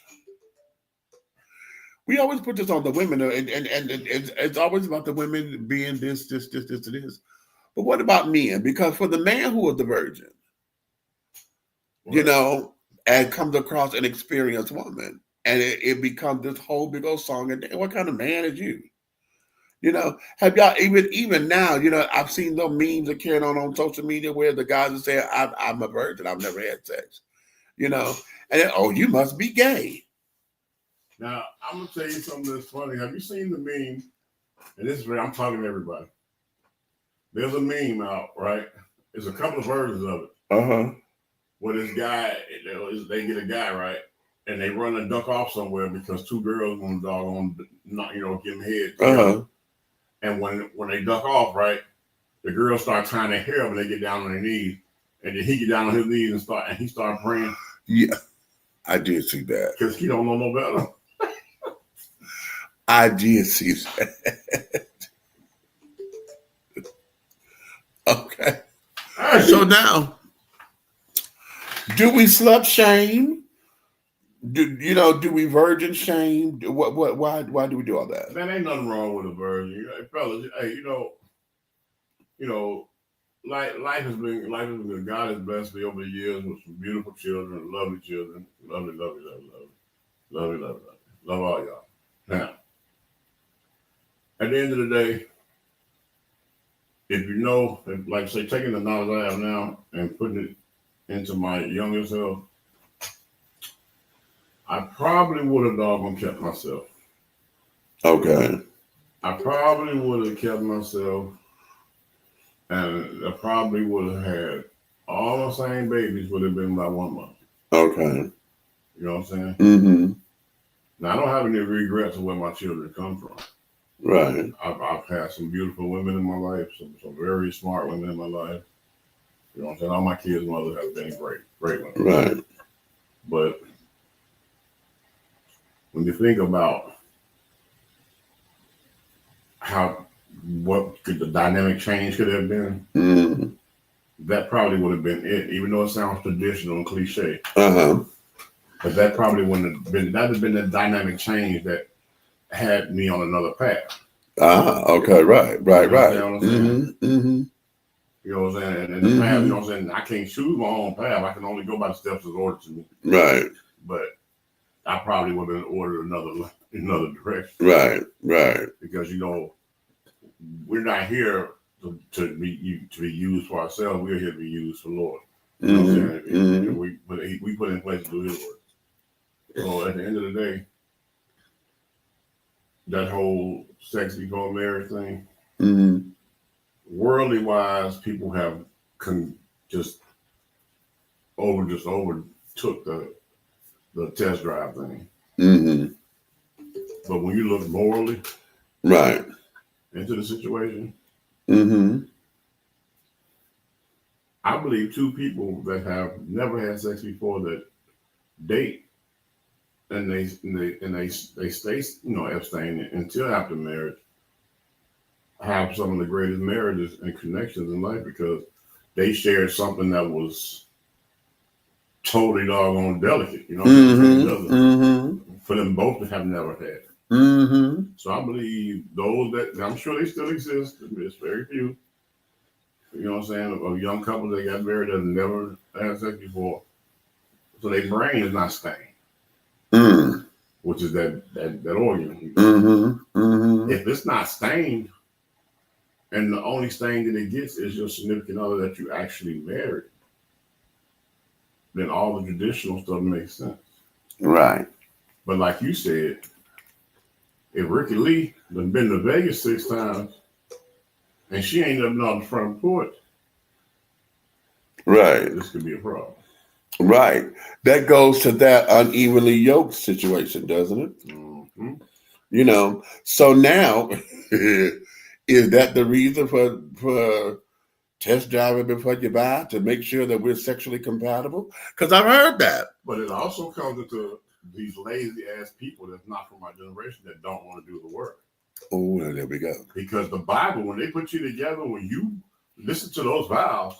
We always put this on the women, and it's always about the women being this, and this. But what about men? Because for the man who is the virgin, and comes across an experienced woman, and it becomes this whole big old song, and what kind of man is you? Have y'all even now, I've seen those memes that carrying on social media where the guys are saying, I'm a virgin, I've never had sex, and then, oh, you must be gay. Now, I'm going to tell you something that's funny. Have you seen the meme? And this is where I'm talking to everybody. There's a meme out, right? There's a couple of versions of it. Uh-huh. Where this guy, they get a guy, right? And they run and duck off somewhere because two girls want to doggone, give him head. Uh-huh. And when they duck off, right, the girls start tying their hair up and they get down on their knees. And then he get down on his knees and he start praying. Yeah, I did see that. Because he don't know no better. I did see that. Okay. So now, do we slut shame? Do we virgin shame? Why do we do all that? Man, ain't nothing wrong with a virgin. Fellas, hey, life has been good. God has blessed me over the years with some beautiful children, lovely children. Lovely. Love all y'all. Now, at the end of the day, if like say, taking the knowledge I have now and putting it into my younger self, I probably would have doggone kept myself. Okay. I probably would have kept myself, and I probably would have had all the same babies would have been by 1 month. Okay. You know what I'm saying? Mm-hmm. Now, I don't have any regrets of where my children come from. Right. I've had some beautiful women in my life, some very smart women in my life. You know what I'm saying? All my kids' mothers have been great women. Right. But when you think about what could the dynamic change could have been, that probably would have been it, even though it sounds traditional and cliche. Uh-huh. But that probably wouldn't have been, that would have been the dynamic change that had me on another path. Okay, right. Mm-hmm. Mm-hmm. You know what I'm saying? And the path, you know what I'm saying? I can't choose my own path. I can only go by the steps that's ordered to me. Right. But I probably would have ordered another direction. Right. Because we're not here to be used for ourselves. We're here to be used for the Lord. You know what I'm saying? And we put in place to do His work. So at the end of the day, that whole sex before marriage thing, worldly wise, people have just overtook the test drive thing. But when you look morally into the situation, I believe two people that have never had sex before that date and they stay abstaining until after marriage have some of the greatest marriages and connections in life because they shared something that was totally doggone delicate, you know, for them both to have never had. So I believe those that, I'm sure they still exist, it's very few, you know what I'm saying, of young couples that got married that have never had sex before. So their brain is not stained, which is that organ. If it's not stained, and the only stain that it gets is your significant other that you actually married, then all the traditional stuff makes sense. Right. But like you said, if Ricky Lee done been to Vegas 6 times and she ain't up on the front porch, right, this could be a problem. Right. That goes to that unevenly yoked situation, doesn't it? You know, so now is that the reason for test driving before you buy to make sure that we're sexually compatible? Because I've heard that. But it also comes into these lazy ass people that's not from our generation that don't want to do the work. Oh, there we go. Because the Bible, when they put you together, when you listen to those vows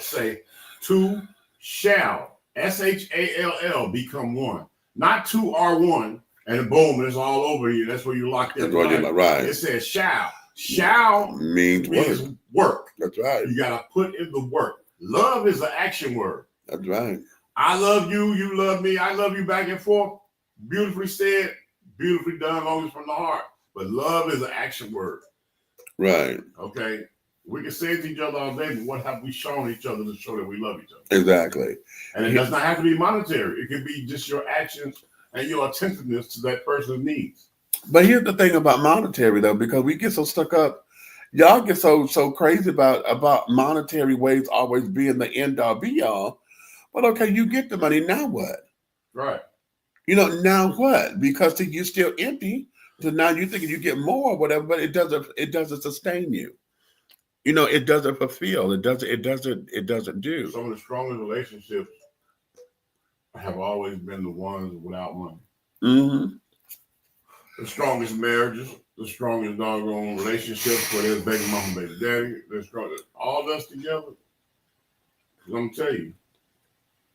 say two shall, SHALL, become one. Not two are one, and boom, it's all over you. That's where you locked in. Right. It says shall. Shall means work. That's right. You got to put in the work. Love is an action word. That's right. I love you, you love me, I love you, back and forth. Beautifully said, beautifully done, long as from the heart. But love is an action word. Right. Okay. We can say it to each other all day, but what have we shown each other to show that we love each other? Exactly. And it does not have to be monetary. It could be just your actions and your attentiveness to that person's needs. But here's the thing about monetary, though, because we get so stuck up. Y'all get so crazy about monetary ways always being the end all be all. But okay, you get the money, now what? Right. You know, now what? Because you're still empty. So now you thinking you get more or whatever, but it doesn't sustain you. You know, it doesn't fulfill. It doesn't do. Some of the strongest relationships have always been the ones without money. The strongest marriages, the strongest doggone relationships where there's baby mama, baby daddy, they're strong. All that's together. I'm gonna tell you,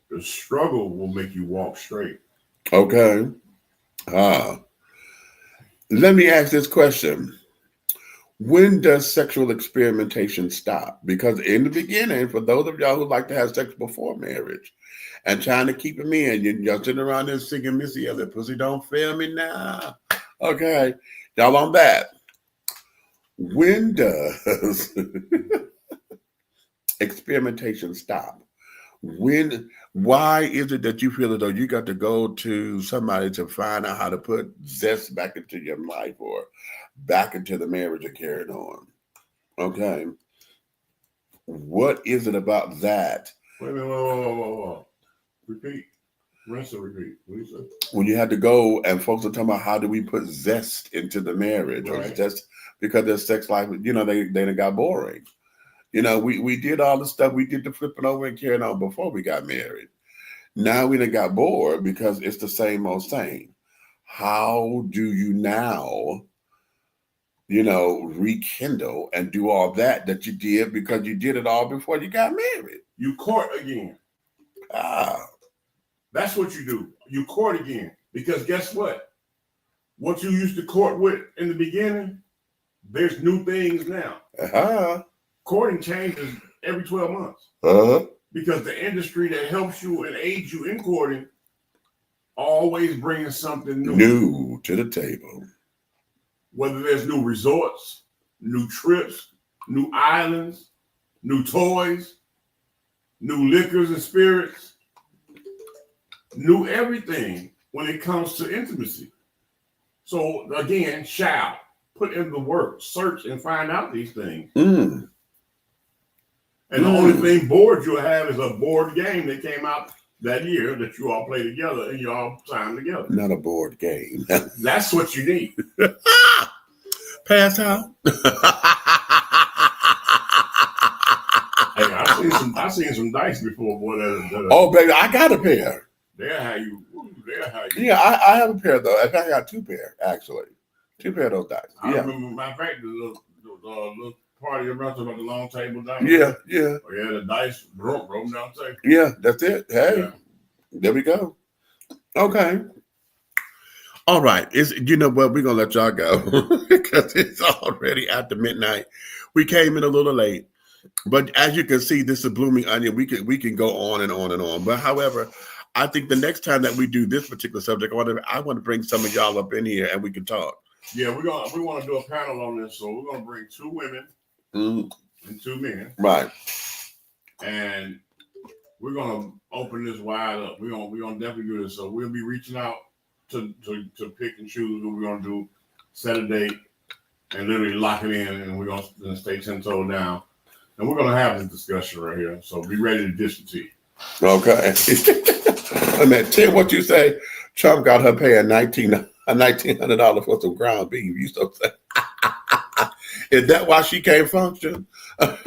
the struggle will make you walk straight. Okay. Let me ask this question. When does sexual experimentation stop? Because in the beginning, for those of y'all who like to have sex before marriage and trying to keep them in, y'all sitting around there singing Missy Elliott, pussy don't fail me now. Okay. Y'all on that. When does experimentation stop? Why is it that you feel as though you got to go to somebody to find out how to put zest back into your life or back into the marriage and carry it on? Okay. What is it about that? Wait a minute, whoa. Repeat. Rinse and repeat. What do you say? When you had to go and folks are talking about how do we put zest into the marriage, right, or just because their sex life, you know, they got boring. You know, we did all the stuff. We did the flipping over and carrying on before we got married. Now we done got bored because it's the same old same. How do you now, you know, rekindle and do all that you did because you did it all before you got married? You court again. That's what you do. You court again. Because guess what? What you used to court with in the beginning, there's new things now. Courting changes every 12 months. Because the industry that helps you and aids you in courting always bringing something New to the table. Whether there's new resorts, new trips, new islands, new toys, new liquors and spirits, new everything when it comes to intimacy. So again, shall put in the work, search and find out these things. Mm. And the only thing board you'll have is a board game that came out that year that you all play together and you all sign together. Not a board game. That's what you need. Pass out. Hey, I've seen some dice before, boy. Oh, baby, I got a pair. They're how you. Yeah, I have a pair though. I got 2 pair actually. 2 pair of those dice. I Yeah. remember my fact the little party around about the long table down Yeah, there. yeah. Oh, yeah, the dice broke down the table. Yeah, that's it. Hey, Yeah. there we go. Okay. All right. You know what? We're gonna let y'all go because it's already after midnight. We came in a little late, but as you can see, this is Blooming Onion. We can go on and on and on. But however, I think the next time that we do this particular subject, I want to bring some of y'all up in here and we can talk. Yeah, we want to do a panel on this, so we're gonna bring 2 women and 2 men, Right. and we're gonna open this wide up. We're gonna definitely do this. So we'll be reaching out to pick and choose what we're gonna do, set a date, and literally lock it in, and we're gonna stay 10 toes down, and we're gonna have this discussion right here. So be ready to dish the tea. Okay. I mean, tell what you say. Trump got her paying $1,900 for some ground beef. You so say. Is that why she can't function? They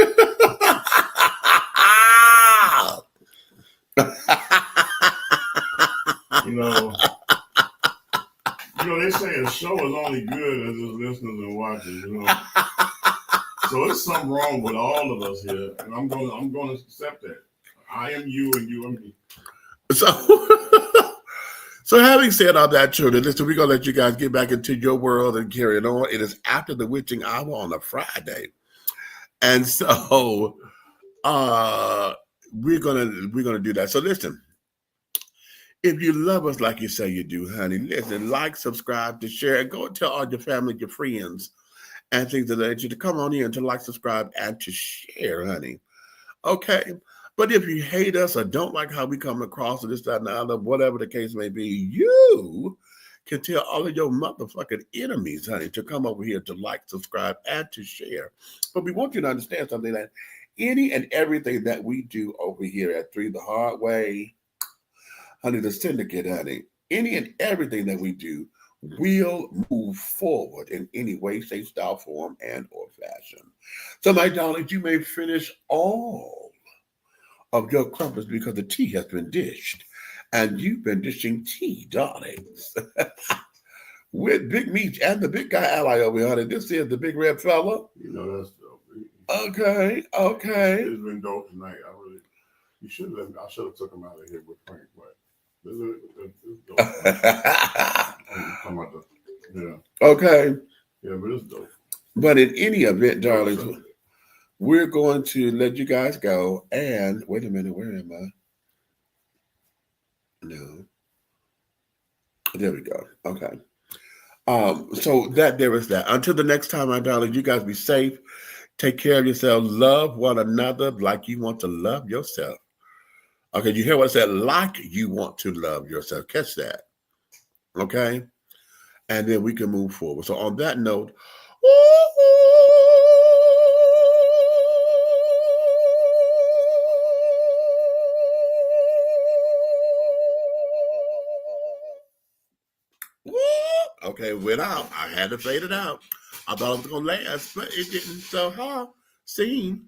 say the show is only good as its listeners and watchers. So there's something wrong with all of us here, and I'm gonna accept that. I am you, and you are me. So having said all that, children, listen, we're going to let you guys get back into your world and carry it on. It is after the witching hour on a Friday. And so we're gonna do that. So listen, if you love us like you say you do, honey, listen, like, subscribe, to share, and go and tell all your family, your friends, and things of that nature to come on in to like, subscribe, and to share, honey. Okay? But if you hate us or don't like how we come across or this, that, and the other, whatever the case may be, you can tell all of your motherfucking enemies, honey, to come over here to like, subscribe, and to share. But we want you to understand something, that any and everything that we do over here at 3 The Hard Way, honey, the syndicate, honey, any and everything that we do will move forward in any way, shape, style, form, and or fashion. So, my darlings, you may finish all of your crumpets because the tea has been dished, and you've been dishing tea, darlings, with Big Meech and the big guy ally over here, honey. This is the big red fella. That's dope. Okay. It's been dope tonight. I should have took him out of here with Frank, but this is dope. Okay. Yeah, but it's dope. But in any event, darlings, we're going to let you guys go. And wait a minute, where am I? No. There we go. Okay. So there is that. Until the next time, my darling, you guys be safe. Take care of yourself. Love one another like you want to love yourself. Okay, you hear what I said? Like you want to love yourself. Catch that. Okay? And then we can move forward. So on that note, okay, it went out. I had to fade it out. I thought it was going to last, but it didn't. So, scene.